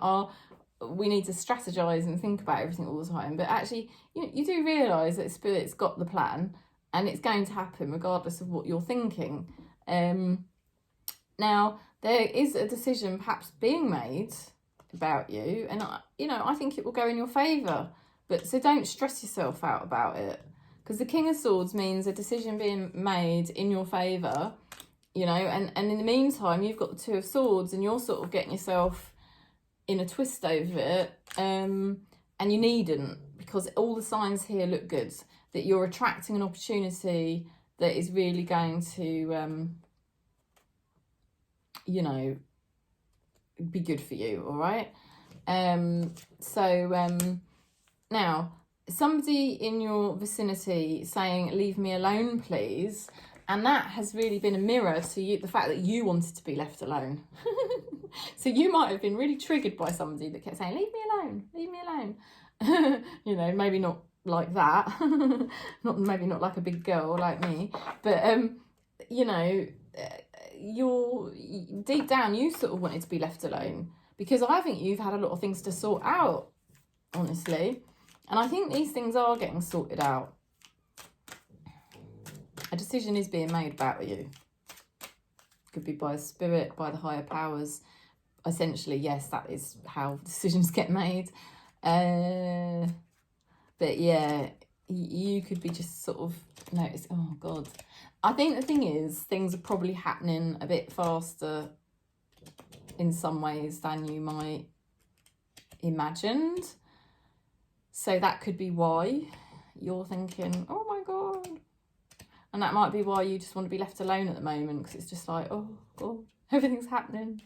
we need to strategize and think about everything all the time, but actually, you do realize that Spirit's got the plan, and it's going to happen regardless of what you're thinking. Now, there is a decision perhaps being made about you, and I think it will go in your favor. But so don't stress yourself out about it, because the King of Swords means a decision being made in your favor, you know. And in the meantime, you've got the Two of Swords, and you're sort of getting yourself in a twist over it. and you needn't, because all the signs here look good, that you're attracting an opportunity that is really going to, you know, be good for you, all right? Now, somebody in your vicinity saying, leave me alone, please. And that has really been a mirror to you, the fact that you wanted to be left alone. So you might have been really triggered by somebody that kept saying, leave me alone, leave me alone. You know, maybe not like that. Maybe not like a big girl like me. But, you know, you're deep down, you sort of wanted to be left alone. Because I think you've had a lot of things to sort out, honestly. And I think these things are getting sorted out. A decision is being made about you. Could be by spirit, by the higher powers. Essentially, yes, that is how decisions get made. But yeah, you could be just sort of noticing, oh God. I think the thing is, things are probably happening a bit faster in some ways than you might imagined. So that could be why you're thinking, oh my God. And that might be why you just want to be left alone at the moment, because it's just like, oh God, everything's happening.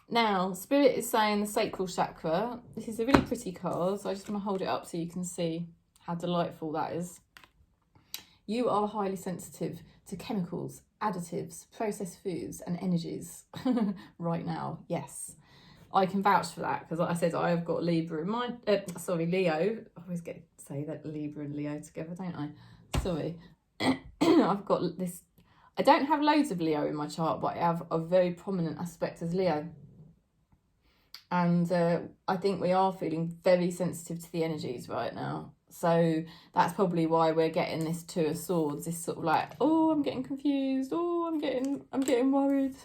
Now, Spirit is saying the sacral chakra. This is a really pretty card, so I just want to hold it up so you can see how delightful that is. You are highly sensitive to chemicals, additives, processed foods and energies right now. Yes, I can vouch for that, because like I said, I have got Libra in my, Leo. I always get to say that Libra and Leo together, don't I? Sorry. I've got this, I don't have loads of Leo in my chart, but I have a very prominent aspect as Leo. And I think we are feeling very sensitive to the energies right now. So that's probably why we're getting this Two of Swords, this sort of like, oh, I'm getting confused. Oh, I'm getting worried.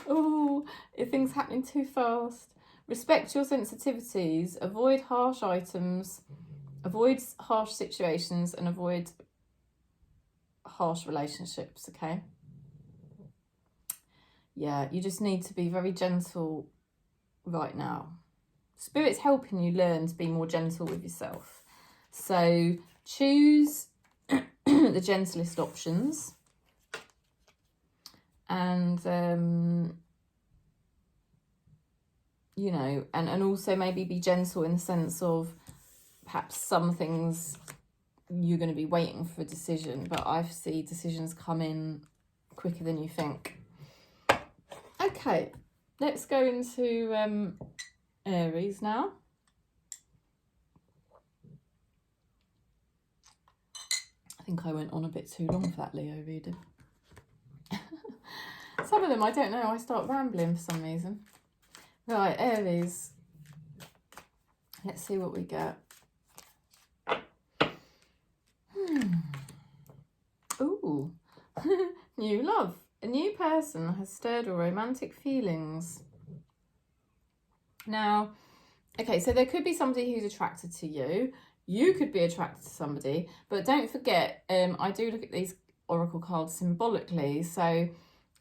Oh, if things happening too fast. Respect your sensitivities, avoid harsh items, avoid harsh situations, and avoid harsh relationships, okay? Yeah, you just need to be very gentle right now. Spirit's helping you learn to be more gentle with yourself. So choose the gentlest options, and you know, and also maybe be gentle in the sense of perhaps some things you're going to be waiting for a decision, but I see decisions come in quicker than you think. Okay, let's go into Aries now. I think I went on a bit too long for that Leo reading. Some of them, I don't know, I start rambling for some reason. Right, Aries. Let's see what we get. Ooh, new love. A new person has stirred your romantic feelings. Now, okay, so there could be somebody who's attracted to you. You could be attracted to somebody, but don't forget, I do look at these oracle cards symbolically, so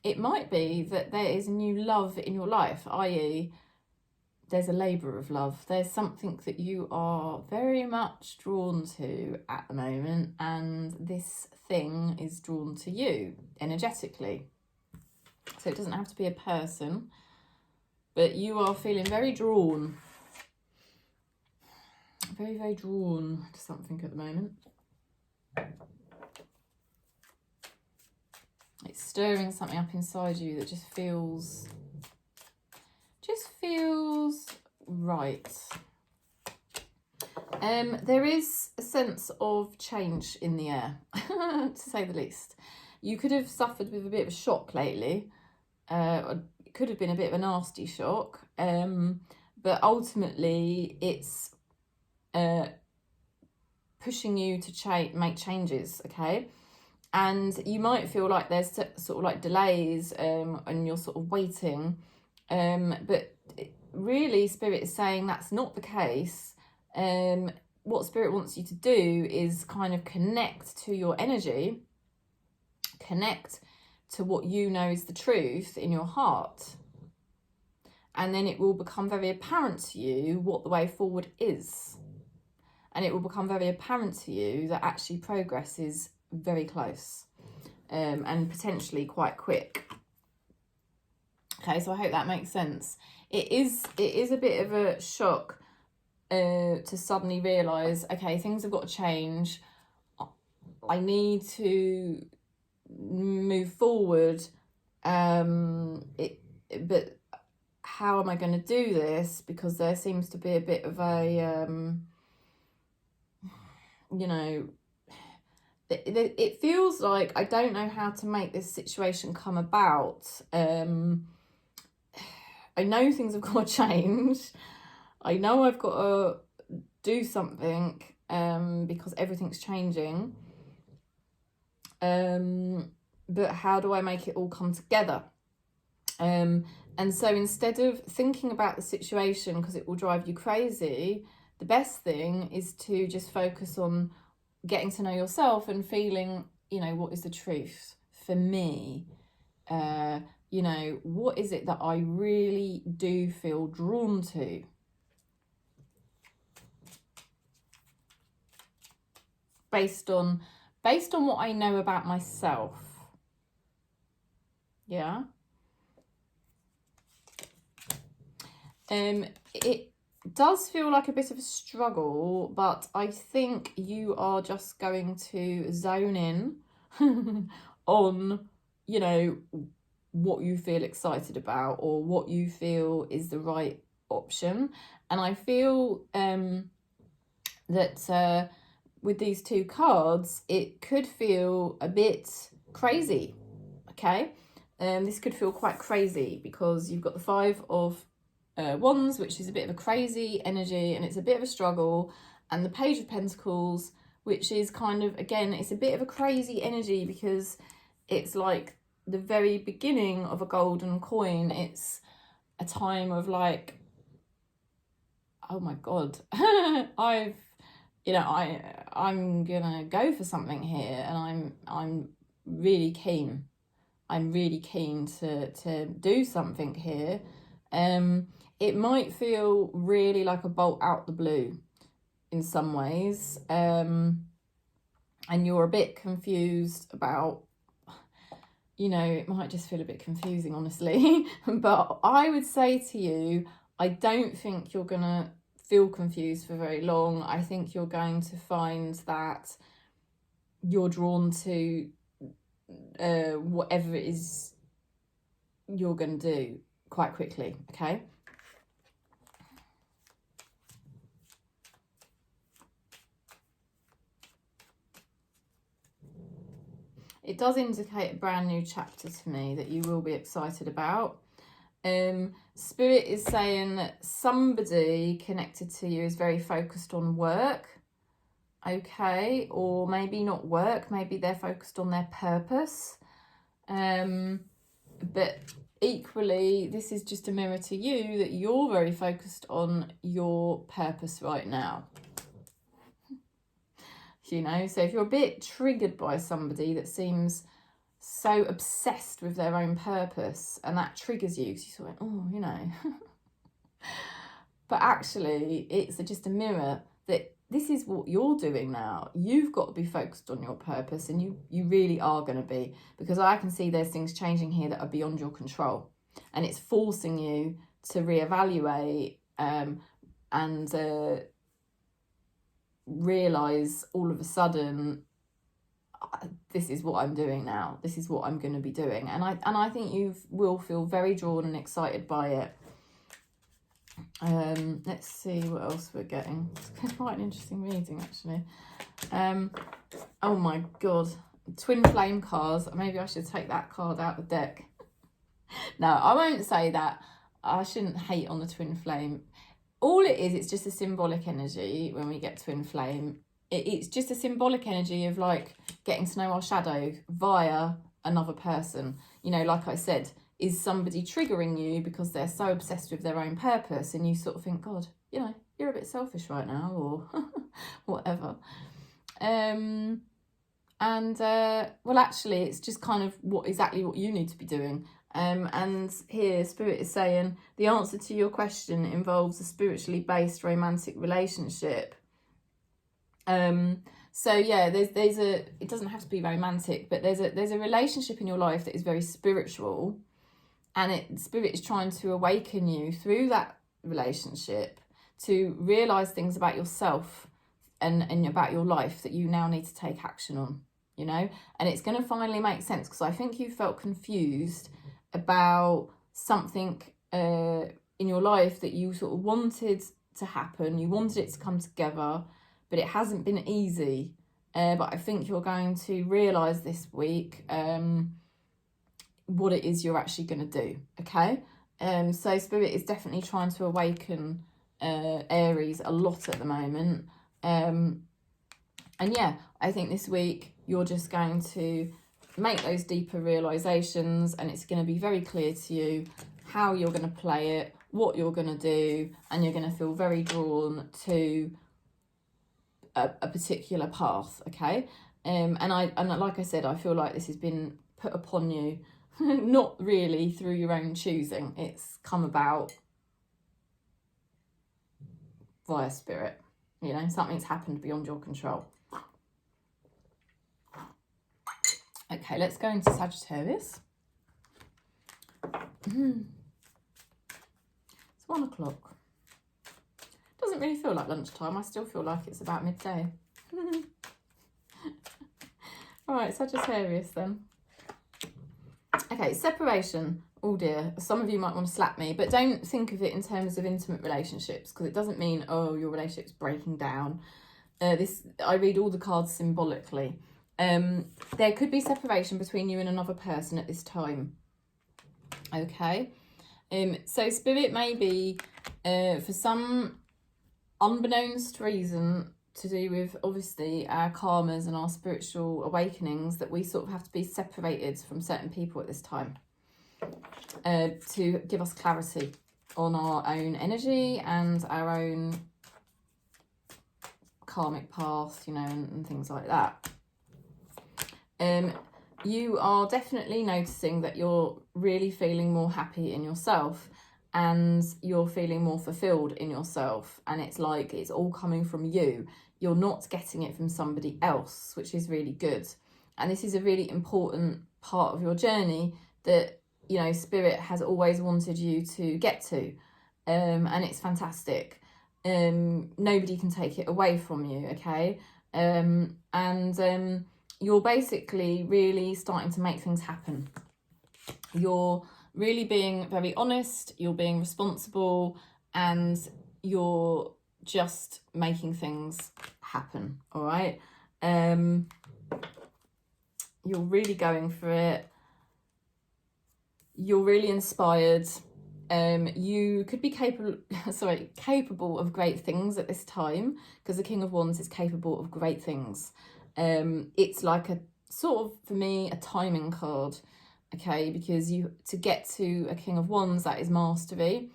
it might be that there is a new love in your life, i.e. there's a labour of love. There's something that you are very much drawn to at the moment, and this thing is drawn to you energetically. So it doesn't have to be a person, but you are feeling very drawn. Very, very drawn to something at the moment. It's stirring something up inside you that just feels right. There is a sense of change in the air, to say the least. You could have suffered with a bit of a shock lately. It could have been a bit of a nasty shock, but ultimately it's pushing you to make changes, okay? And you might feel like there's sort of like delays and you're sort of waiting, but really Spirit is saying that's not the case. What Spirit wants you to do is kind of connect to your energy, connect to what you know is the truth in your heart, and then it will become very apparent to you what the way forward is. And it will become very apparent to you that actually progress is very close, and potentially quite quick. Okay, so I hope that makes sense. It is a bit of a shock to suddenly realise, okay, things have got to change. I need to move forward. But how am I going to do this? Because there seems to be a bit of a, you know, it feels like I don't know how to make this situation come about. I know things have got to change. I know I've got to do something because everything's changing. But how do I make it all come together? And so instead of thinking about the situation because it will drive you crazy, the best thing is to just focus on getting to know yourself and feeling, you know, what is the truth for me? You know, what is it that I really do feel drawn to? Based on what I know about myself. Yeah. It does feel like a bit of a struggle, but I think you are just going to zone in on, you know, what you feel excited about or what you feel is the right option. And I feel that with these two cards, it could feel a bit crazy, okay? This could feel quite crazy because you've got the Five of Wands, which is a bit of a crazy energy and it's a bit of a struggle, and the Page of Pentacles, which is kind of, again, it's a bit of a crazy energy because it's like the very beginning of a golden coin. It's a time of like, oh my God, I'm gonna go for something here, and I'm really keen. I'm really keen to do something here. It might feel really like a bolt out the blue in some ways, and you're a bit confused about, you know, it might just feel a bit confusing, honestly. But I would say to you, I don't think you're gonna feel confused for very long. I think you're going to find that you're drawn to whatever it is you're going to do quite quickly, okay? It does indicate a brand new chapter to me that you will be excited about. Spirit is saying that somebody connected to you is very focused on work, okay, or maybe not work, maybe they're focused on their purpose, but equally this is just a mirror to you that you're very focused on your purpose right now, you know. So if you're a bit triggered by somebody that seems so obsessed with their own purpose and that triggers you because you sort of, oh, you know, but actually it's just a mirror that this is what you're doing now. You've got to be focused on your purpose, and you really are going to be, because I can see there's things changing here that are beyond your control, and it's forcing you to reevaluate and realise all of a sudden, this is what I'm doing now. This is what I'm going to be doing, and I think you will feel very drawn and excited by it. Let's see what else we're getting. It's quite an interesting reading, actually. Oh my God, twin flame cards. Maybe I should take that card out of the deck. No, I won't say that. I shouldn't hate on the twin flame. All it is, it's just a symbolic energy. When we get twin flame, it's just a symbolic energy of like getting to know our shadow via another person. You know, like I said, is somebody triggering you because they're so obsessed with their own purpose, and you sort of think, God, you know, you're a bit selfish right now, or whatever. Well, actually, it's just kind of exactly what you need to be doing. And here Spirit is saying the answer to your question involves a spiritually based romantic relationship. So yeah, there's a, it doesn't have to be romantic, but there's a relationship in your life that is very spiritual, and Spirit is trying to awaken you through that relationship to realize things about yourself and about your life that you now need to take action on, you know. And it's going to finally make sense, because I think you felt confused about something in your life that you sort of wanted to happen. You wanted it to come together, but it hasn't been easy. But I think you're going to realise this week what it is you're actually going to do, okay? So Spirit is definitely trying to awaken Aries a lot at the moment. And yeah, I think this week you're just going to make those deeper realisations, and it's going to be very clear to you how you're going to play it, what you're going to do, and you're going to feel very drawn to a particular path, okay? And like I said, I feel like this has been put upon you not really through your own choosing. It's come about via Spirit, you know. Something's happened beyond your control. Okay, let's go into Sagittarius. It's 1 o'clock. Doesn't really feel like lunchtime. I still feel like it's about midday. All right, Sagittarius then. Okay, separation. Oh dear, some of you might want to slap me, but don't think of it in terms of intimate relationships, because it doesn't mean, oh, your relationship's breaking down. I read all the cards symbolically. There could be separation between you and another person at this time. Okay, so Spirit may be, for some unbeknownst reason, to do with obviously our karmas and our spiritual awakenings, that we sort of have to be separated from certain people at this time to give us clarity on our own energy and our own karmic path, you know, and things like that. You are definitely noticing that you're really feeling more happy in yourself, and you're feeling more fulfilled in yourself, and it's like it's all coming from you. You're not getting it from somebody else, which is really good. And this is a really important part of your journey that, you know, Spirit has always wanted you to get to, and it's fantastic. Nobody can take it away from you, okay? You're basically really starting to make things happen. You're really being very honest, you're being responsible, and you're just making things happen, all right? You're really going for it. You're really inspired. You could be capable of great things at this time, because the King of Wands is capable of great things. It's like a sort of, for me, a timing card, okay? Because to get to a King of Wands, that is mastery.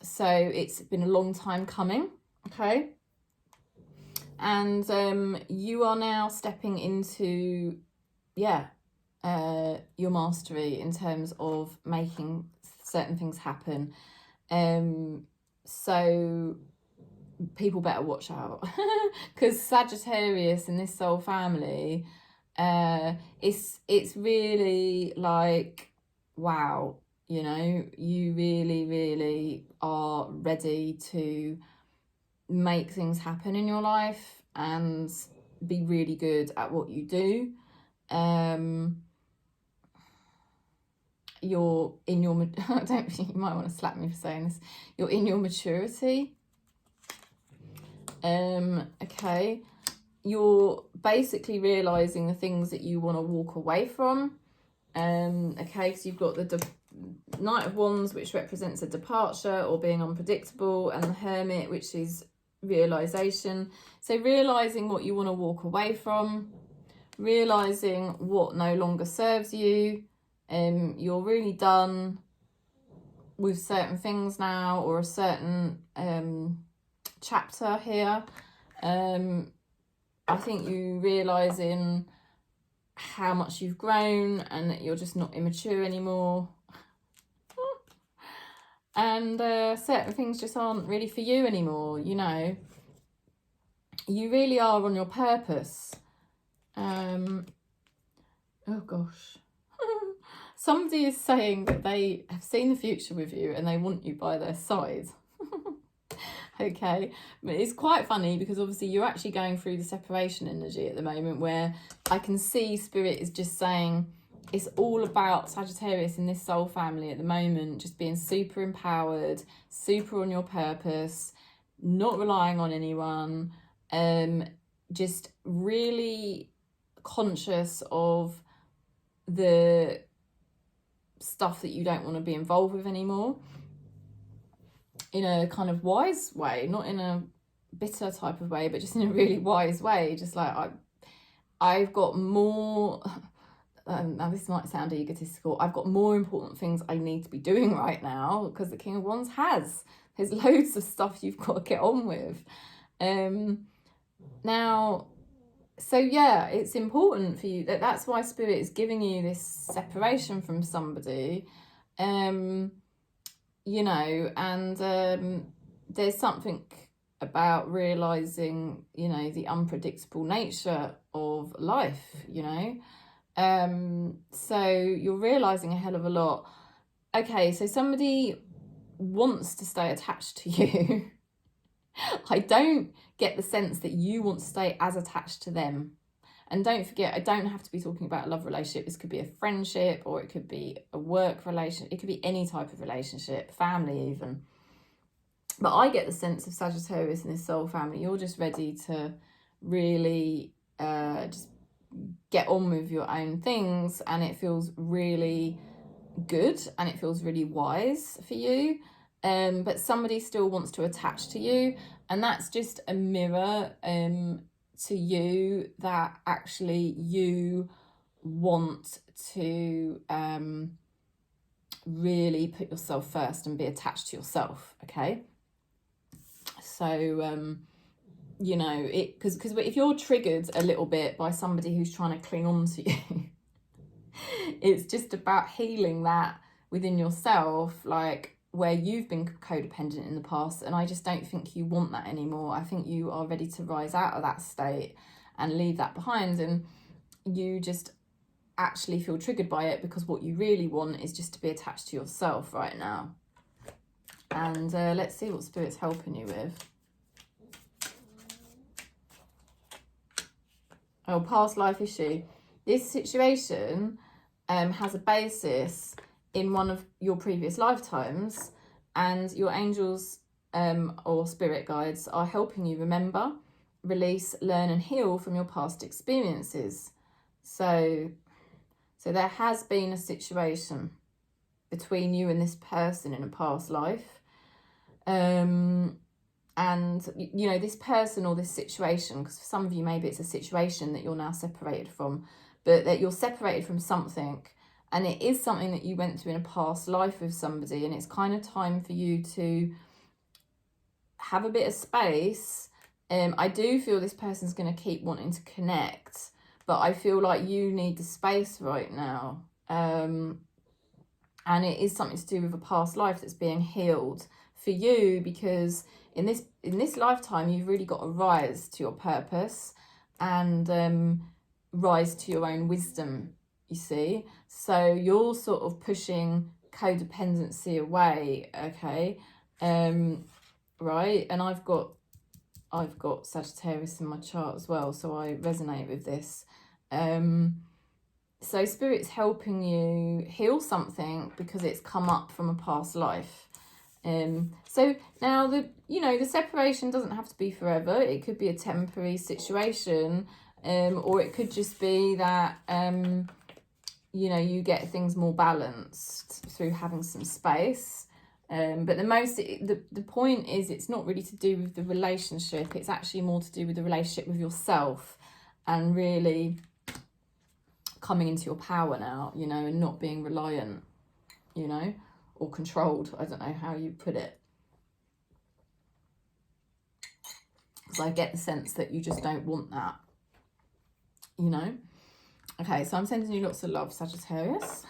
So it's been a long time coming, okay? And you are now stepping into, your mastery in terms of making certain things happen. So people better watch out, because Sagittarius in this soul family, it's really like, wow, you know, you really are ready to make things happen in your life and be really good at what you do. You're in your, I don't think you might want to slap me for saying this, you're in your maturity. Okay, you're basically realizing the things that you want to walk away from. Okay, so you've got the Knight of Wands, which represents a departure or being unpredictable, and the Hermit, which is realization. So realizing what you want to walk away from, realizing what no longer serves you. You're really done with certain things now, or a certain chapter here. I think you realizing how much you've grown and that you're just not immature anymore. And certain things just aren't really for you anymore, you know. You really are on your purpose. Oh gosh. Somebody is saying that they have seen the future with you and they want you by their side. Okay, but it's quite funny because obviously you're actually going through the separation energy at the moment, where I can see Spirit is just saying it's all about Sagittarius in this soul family at the moment, just being super empowered, super on your purpose, not relying on anyone, just really conscious of the stuff that you don't want to be involved with anymore, in a kind of wise way, not in a bitter type of way, but just in a really wise way. Just like I've got more, now this might sound egotistical, I've got more important things I need to be doing right now, because the King of Wands there's loads of stuff you've got to get on with. Now, so yeah, it's important for you. That's why Spirit is giving you this separation from somebody, you know, and there's something about realizing, you know, the unpredictable nature of life, you know. So you're realizing a hell of a lot. Okay, so somebody wants to stay attached to you. I don't get the sense that you want to stay as attached to them. And don't forget, I don't have to be talking about a love relationship. This could be a friendship, or it could be a work relationship. It could be any type of relationship, family even. But I get the sense of Sagittarius in this soul family, you're just ready to really just get on with your own things, and it feels really good and it feels really wise for you. But somebody still wants to attach to you, and that's just a mirror to you that actually you want to really put yourself first and be attached to yourself. Okay, so you know, because if you're triggered a little bit by somebody who's trying to cling on to you, it's just about healing that within yourself, like where you've been codependent in the past. And I just don't think you want that anymore. I think you are ready to rise out of that state and leave that behind, and you just actually feel triggered by it because what you really want is just to be attached to yourself right now. And let's see what Spirit's helping you with. Oh, past life issue. This situation has a basis in one of your previous lifetimes, and your angels or spirit guides are helping you remember, release, learn and heal from your past experiences. So there has been a situation between you and this person in a past life, and you know, this person or this situation, because for some of you maybe it's a situation that you're now separated from, but that you're separated from something. And it is something that you went through in a past life with somebody, and it's kind of time for you to have a bit of space. I do feel this person's going to keep wanting to connect, but I feel like you need the space right now. And it is something to do with a past life that's being healed for you, because in this lifetime you've really got to rise to your purpose and rise to your own wisdom, you see. So you're sort of pushing codependency away, okay? Right, and I've got Sagittarius in my chart as well, so I resonate with this. So Spirit's helping you heal something because it's come up from a past life. So now the separation doesn't have to be forever. It could be a temporary situation, or it could just be that you get things more balanced through having some space. But the point is, it's not really to do with the relationship. It's actually more to do with the relationship with yourself, and really coming into your power now, and not being reliant, or controlled. I don't know how you put it. Because I get the sense that you just don't want that, Okay, so I'm sending you lots of love, Sagittarius.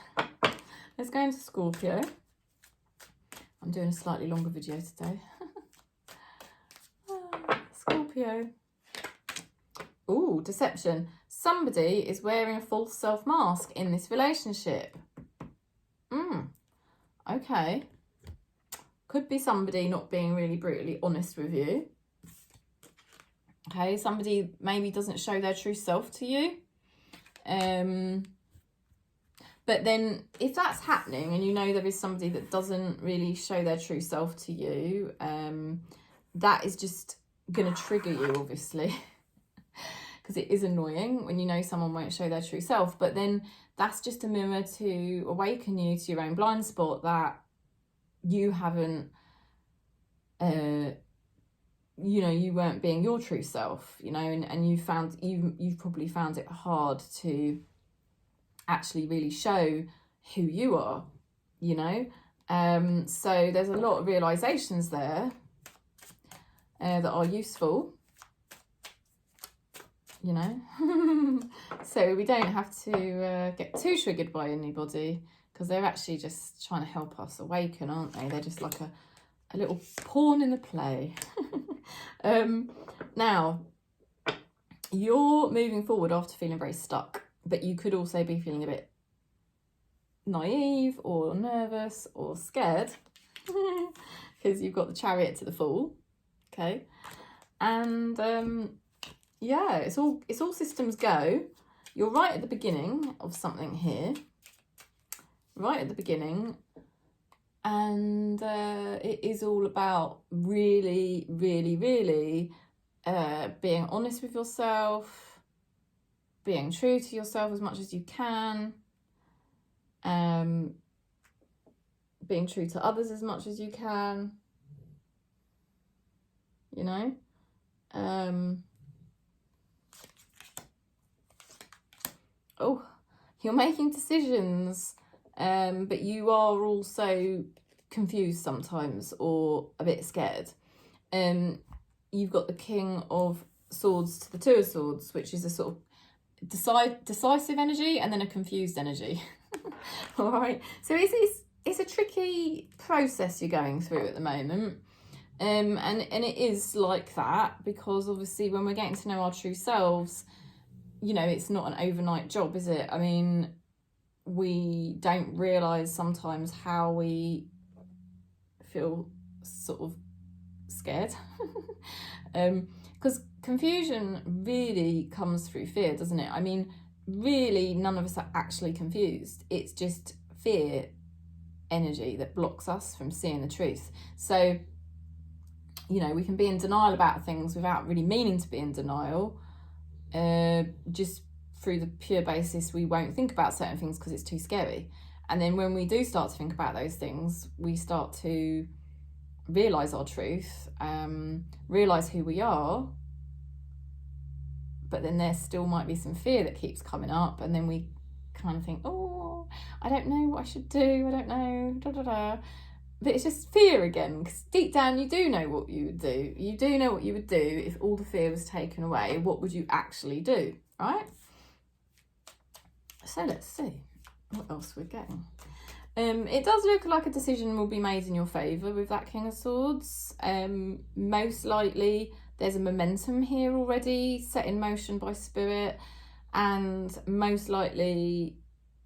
Let's go into Scorpio. I'm doing a slightly longer video today. Scorpio. Ooh, deception. Somebody is wearing a false self mask in this relationship. Okay. Could be somebody not being really brutally honest with you. Okay, somebody maybe doesn't show their true self to you. But then if that's happening and you know there is somebody that doesn't really show their true self to you, that is just going to trigger you, obviously. Because it is annoying when you know someone won't show their true self. But then that's just a mirror to awaken you to your own blind spot that you haven't, you know, you weren't being your true self, you know, and you've probably found it hard to actually really show who you are, you know. So there's a lot of realizations there that are useful, you know. So we don't have to get too triggered by anybody, because they're actually just trying to help us awaken, aren't they? They're just like a little pawn in the play. Now, you're moving forward after feeling very stuck, but you could also be feeling a bit naive or nervous or scared because you've got the Chariot to the Fool. Okay, and yeah, it's all systems go. You're right at the beginning of something here, right at the beginning, and it is all about really, really, really being honest with yourself, being true to yourself as much as you can, being true to others as much as you can, you know. Oh, you're making decisions, but you are also confused sometimes or a bit scared. You've got the King of Swords to the Two of Swords, which is a sort of decisive energy and then a confused energy. All right, so it's a tricky process you're going through at the moment, and it is like that because obviously when we're getting to know our true selves, you know, it's not an overnight job, is it? I mean, we don't realise sometimes how we feel sort of scared. Because confusion really comes through fear, doesn't it? I mean, really, none of us are actually confused. It's just fear energy that blocks us from seeing the truth. So, you know, we can be in denial about things without really meaning to be in denial. Just through the pure basis we won't think about certain things because it's too scary, and then when we do start to think about those things, we start to realise our truth, realise who we are, but then there still might be some fear that keeps coming up, and then we kind of think, oh, I don't know what I should do, I don't know, but it's just fear again, because deep down you do know what you would do. You do know what you would do if all the fear was taken away. What would you actually do, right? So let's see what else we're getting. It does look like a decision will be made in your favour with that King of Swords. Most likely there's a momentum here already set in motion by Spirit, and most likely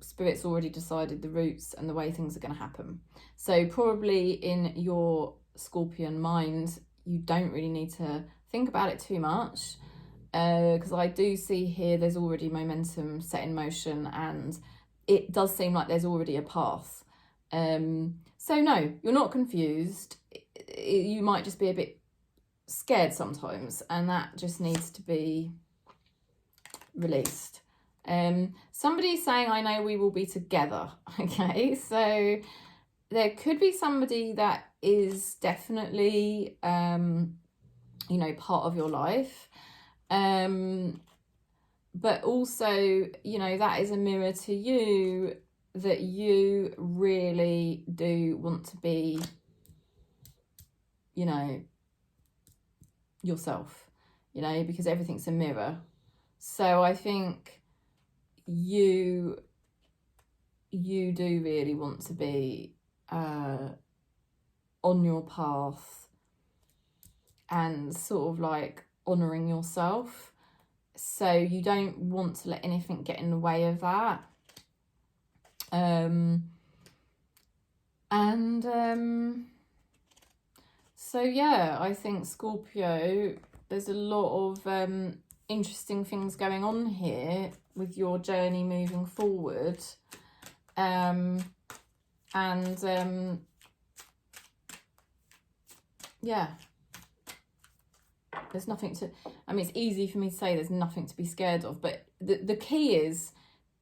Spirit's already decided the routes and the way things are going to happen. So probably in your Scorpion mind, you don't really need to think about it too much, because I do see here there's already momentum set in motion, and it does seem like there's already a path. So no, you're not confused. You might just be a bit scared sometimes, and that just needs to be released. Somebody's saying, I know we will be together. Okay, so there could be somebody that is definitely you know, part of your life, but also, you know, that is a mirror to you, that you really do want to be, you know, yourself, you know, because everything's a mirror. So I think you do really want to be, on your path and sort of like honouring yourself. So you don't want to let anything get in the way of that. So yeah, I think Scorpio, there's a lot of interesting things going on here with your journey moving forward. Yeah, there's nothing to, I mean, it's easy for me to say there's nothing to be scared of, but the key is,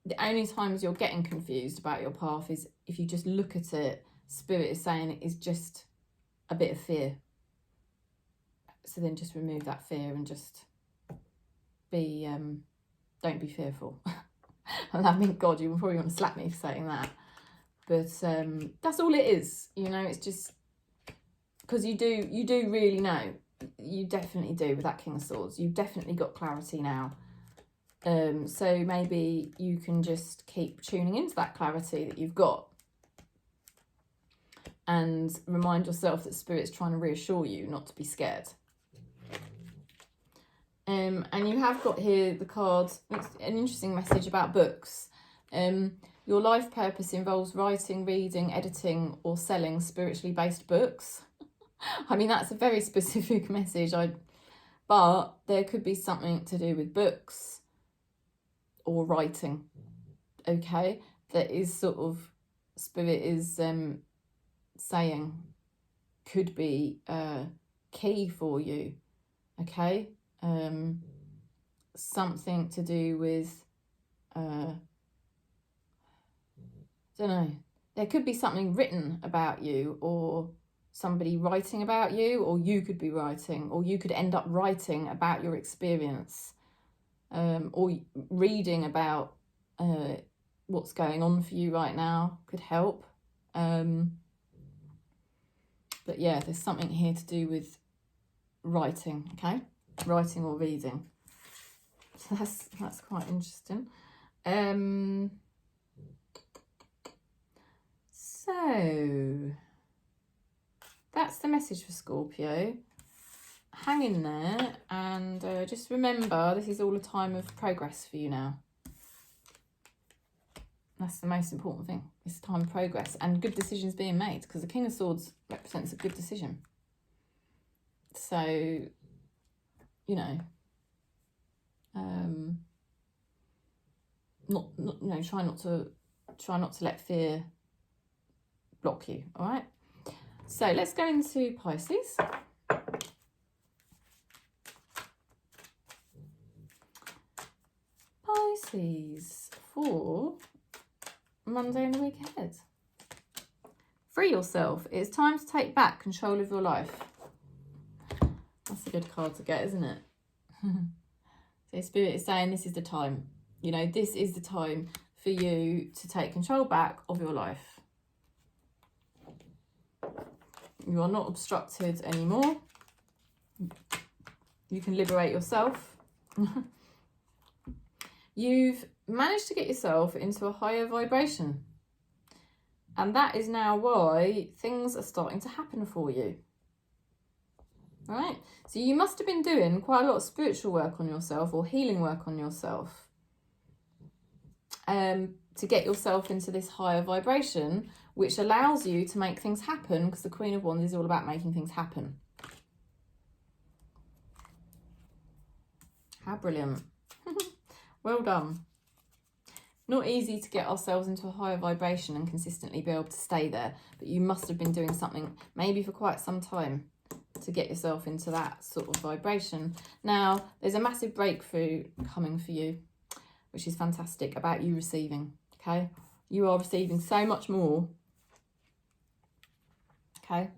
the only times you're getting confused about your path is if you just look at it, Spirit is saying it is just a bit of fear. So then just remove that fear and just be, don't be fearful. And I mean, God, you probably want to slap me for saying that. But that's all it is, you know, it's just, because you do really know. You definitely do with that King of Swords. You've definitely got clarity now. So maybe you can just keep tuning into that clarity that you've got and remind yourself that Spirit's trying to reassure you not to be scared. And you have got here the card, it's an interesting message about books. Your life purpose involves writing, reading, editing or selling spiritually based books. I mean, that's a very specific message, but there could be something to do with books or writing, okay? That is sort of, Spirit is saying could be key for you, okay? Something to do with, I don't know, there could be something written about you, or somebody writing about you, or you could be writing, or you could end up writing about your experience, or reading about what's going on for you right now could help. But yeah, there's something here to do with writing, okay? Writing or reading. So that's quite interesting. So that's the message for Scorpio. Hang in there and just remember, this is all a time of progress for you now. That's the most important thing. It's a time of progress and good decisions being made, because the King of Swords represents a good decision. So, you know, try not to let fear block you. All right. So let's go into Pisces. Pisces for Monday and the week ahead. Free yourself. It's time to take back control of your life. That's a good card to get, isn't it? So Spirit is saying this is the time. You know, this is the time for you to take control back of your life. You are not obstructed anymore. You can liberate yourself. You've managed to get yourself into a higher vibration. And that is now why things are starting to happen for you. All right? So you must have been doing quite a lot of spiritual work on yourself, or healing work on yourself, to get yourself into this higher vibration, which allows you to make things happen, because the Queen of Wands is all about making things happen. How brilliant. Well done. Not easy to get ourselves into a higher vibration and consistently be able to stay there, but you must have been doing something maybe for quite some time to get yourself into that sort of vibration. Now, there's a massive breakthrough coming for you, which is fantastic, about you receiving, okay? You are receiving so much more, okay?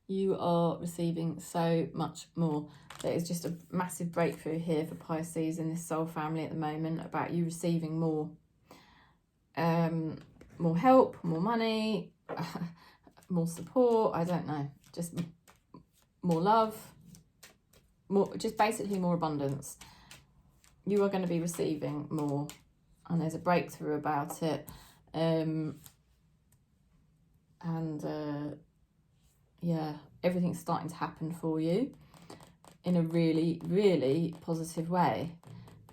You are receiving so much more. There is just a massive breakthrough here for Pisces in this soul family at the moment, about you receiving more. More help, more money, more support, I don't know. Just more love, more, just basically more abundance. You are going to be receiving more, and there's a breakthrough about it. yeah, everything's starting to happen for you in a really, really positive way.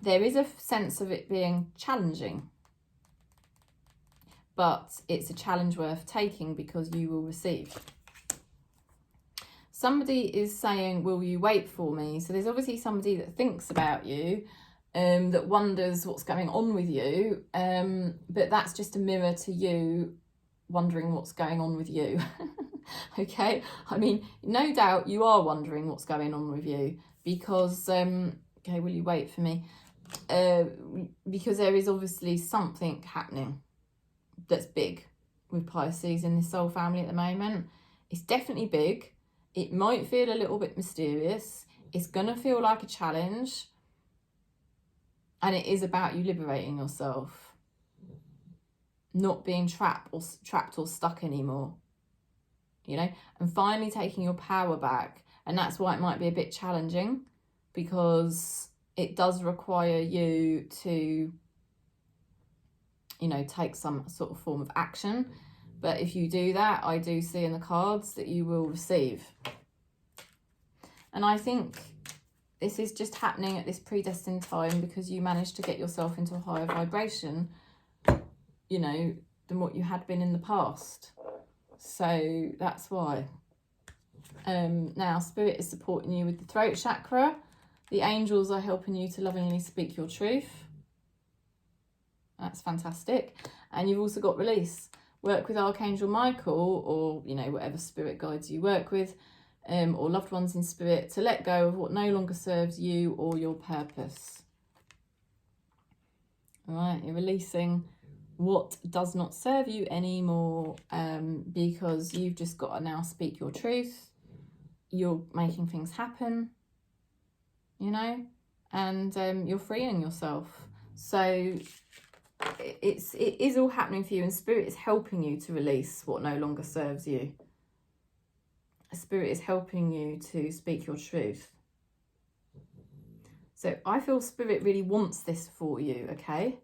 There is a sense of it being challenging, but it's a challenge worth taking because you will receive. Somebody is saying, will you wait for me? So there's obviously somebody that thinks about you, that wonders what's going on with you, but that's just a mirror to you wondering what's going on with you. Okay, I mean, no doubt you are wondering what's going on with you, because okay, will you wait for me? Because there is obviously something happening that's big with Pisces in this soul family at the moment. It's definitely big. It might feel a little bit mysterious. It's gonna feel like a challenge, and it is about you liberating yourself, not being trapped or stuck anymore, you know, and finally taking your power back. And that's why it might be a bit challenging, because it does require you to, you know, take some sort of form of action. But if you do that, I do see in the cards that you will receive. And I think this is just happening at this predestined time because you managed to get yourself into a higher vibration, you know, than what you had been in the past. So that's why. Now, Spirit is supporting you with the throat chakra. The angels are helping you to lovingly speak your truth. That's fantastic. And you've also got release. Work with Archangel Michael, or, you know, whatever spirit guides you work with, or loved ones in spirit, to let go of what no longer serves you or your purpose. All right, you're releasing what does not serve you anymore, because you've just got to now speak your truth. You're making things happen, you know, and you're freeing yourself. So it is all happening for you, and Spirit is helping you to release what no longer serves you. Spirit is helping you to speak your truth. So I feel Spirit really wants this for you, okay?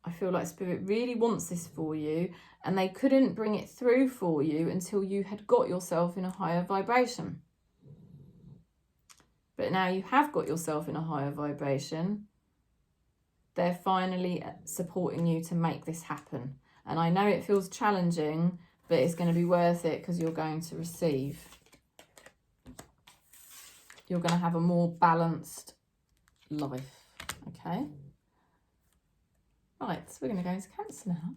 I feel like Spirit really wants this for you, and they couldn't bring it through for you until you had got yourself in a higher vibration. But now you have got yourself in a higher vibration. They're finally supporting you to make this happen. And I know it feels challenging, but it's going to be worth it because you're going to receive. You're going to have a more balanced life, okay? Right, so we're going to go into Cancer now.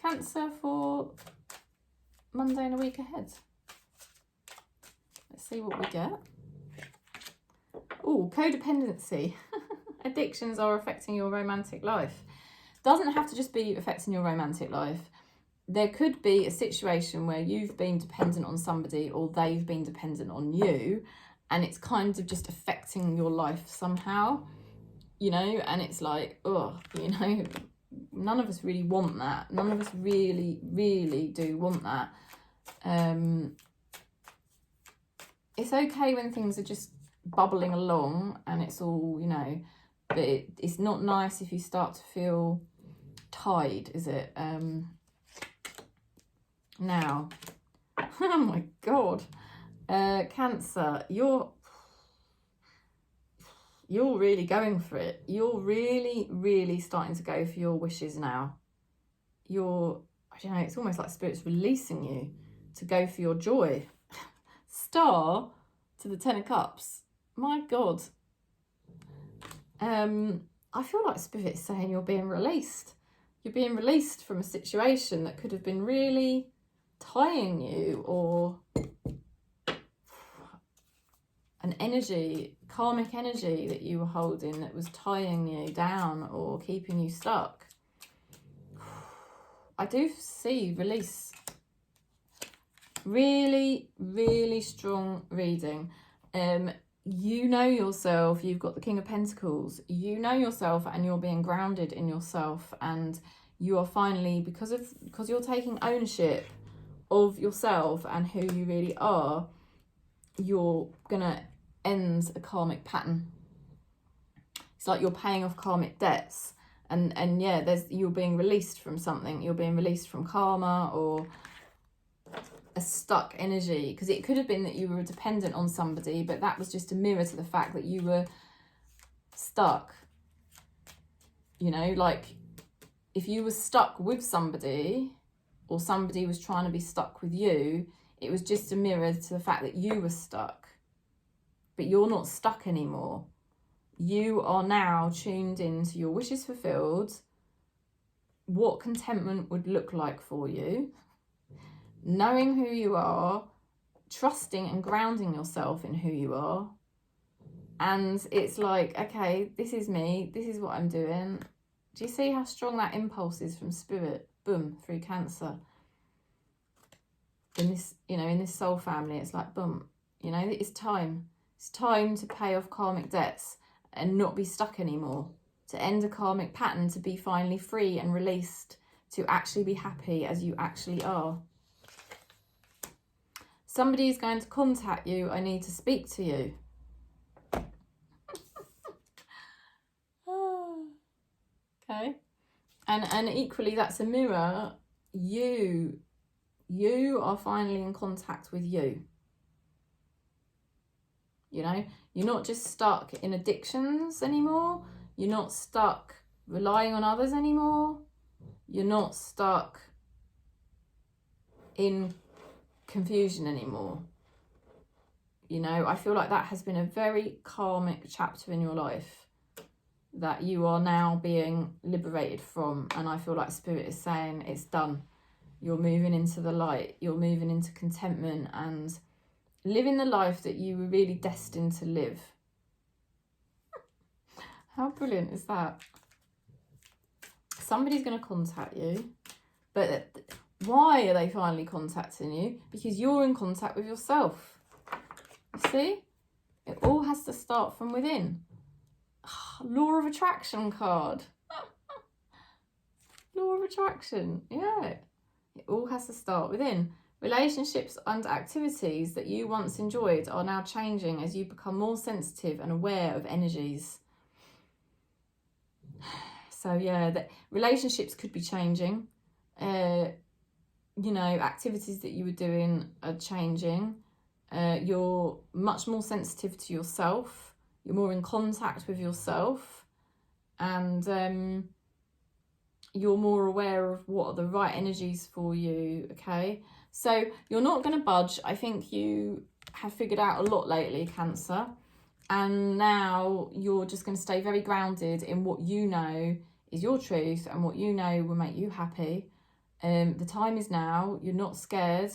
Cancer for Monday and a week ahead. Let's see what we get. Oh, codependency. Addictions are affecting your romantic life. Doesn't have to just be affecting your romantic life. There could be a situation where you've been dependent on somebody, or they've been dependent on you, and it's kind of just affecting your life somehow, you know, and it's like, oh, you know, none of us really want that. None of us really, really do want that. It's okay when things are just bubbling along and it's all, you know, but it's not nice if you start to feel tied, is it? Now, oh my God, Cancer, you're really going for it. You're really, really starting to go for your wishes now. I don't know, it's almost like Spirit's releasing you to go for your joy. Star to the 10 of Cups. My God. I feel like Spirit's saying you're being released. You're being released from a situation that could have been really tying you, or an energy, karmic energy that you were holding that was tying you down or keeping you stuck. I do see release. Really, really strong reading. You know yourself, you've got the King of Pentacles. You know yourself, and you're being grounded in yourself, and you are finally, because you're taking ownership of yourself and who you really are, you're gonna end a karmic pattern. It's like you're paying off karmic debts, and yeah, you're being released from something. You're being released from karma, or a stuck energy, because it could have been that you were dependent on somebody, but that was just a mirror to the fact that you were stuck. You know, like if you were stuck with somebody or somebody was trying to be stuck with you, it was just a mirror to the fact that you were stuck. But you're not stuck anymore. You are now tuned into your wishes fulfilled, what contentment would look like for you, knowing who you are, trusting and grounding yourself in who you are. And it's like, okay, this is me, this is what I'm doing. Do you see how strong that impulse is from spirit? Boom, through Cancer. In this, you know, in this soul family, it's like, boom, you know, it's time. It's time to pay off karmic debts and not be stuck anymore. To end a karmic pattern, to be finally free and released, to actually be happy as you actually are. Somebody is going to contact you. I need to speak to you. Okay. And equally, that's a mirror. You are finally in contact with you. You know, you're not just stuck in addictions anymore. You're not stuck relying on others anymore. You're not stuck in confusion anymore. You know, I feel like that has been a very karmic chapter in your life that you are now being liberated from. And I feel like Spirit is saying it's done. You're moving into the light. You're moving into contentment and living the life that you were really destined to live. How brilliant is that? Somebody's going to contact you, but why are they finally contacting you? Because you're in contact with yourself. You see? It all has to start from within. Law of attraction card. Law of attraction. Yeah. It all has to start within. Relationships and activities that you once enjoyed are now changing as you become more sensitive and aware of energies. So yeah, that relationships could be changing. You know, activities that you were doing are changing. You're much more sensitive to yourself. You're more in contact with yourself. And you're more aware of what are the right energies for you, okay? So you're not going to budge. I think you have figured out a lot lately, Cancer. And now you're just going to stay very grounded in what you know is your truth and what you know will make you happy. The time is now. You're not scared.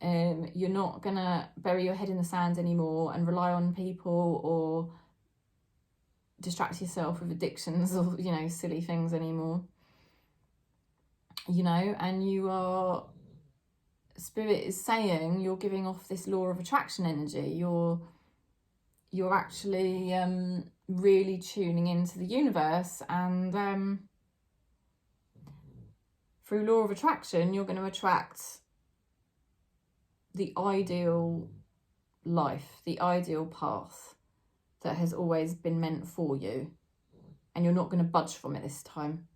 You're not going to bury your head in the sand anymore and rely on people or distract yourself with addictions or, you know, silly things anymore. You know, and you are... Spirit is saying you're giving off this law of attraction energy. You're actually really tuning into the universe, and through law of attraction, you're going to attract the ideal life, the ideal path that has always been meant for you, and you're not going to budge from it this time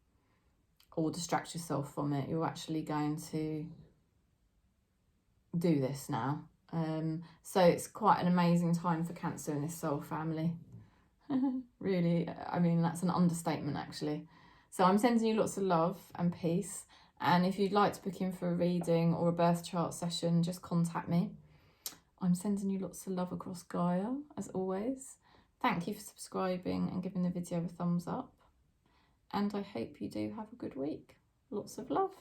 or distract yourself from it. You're actually going to do this now. So it's quite an amazing time for Cancer in this soul family. Really, I mean, that's an understatement actually. So I'm sending you lots of love and peace, and if you'd like to book in for a reading or a birth chart session, just contact me. I'm sending you lots of love across Gaia as always. Thank you for subscribing and giving the video a thumbs up, and I hope you do have a good week. Lots of love.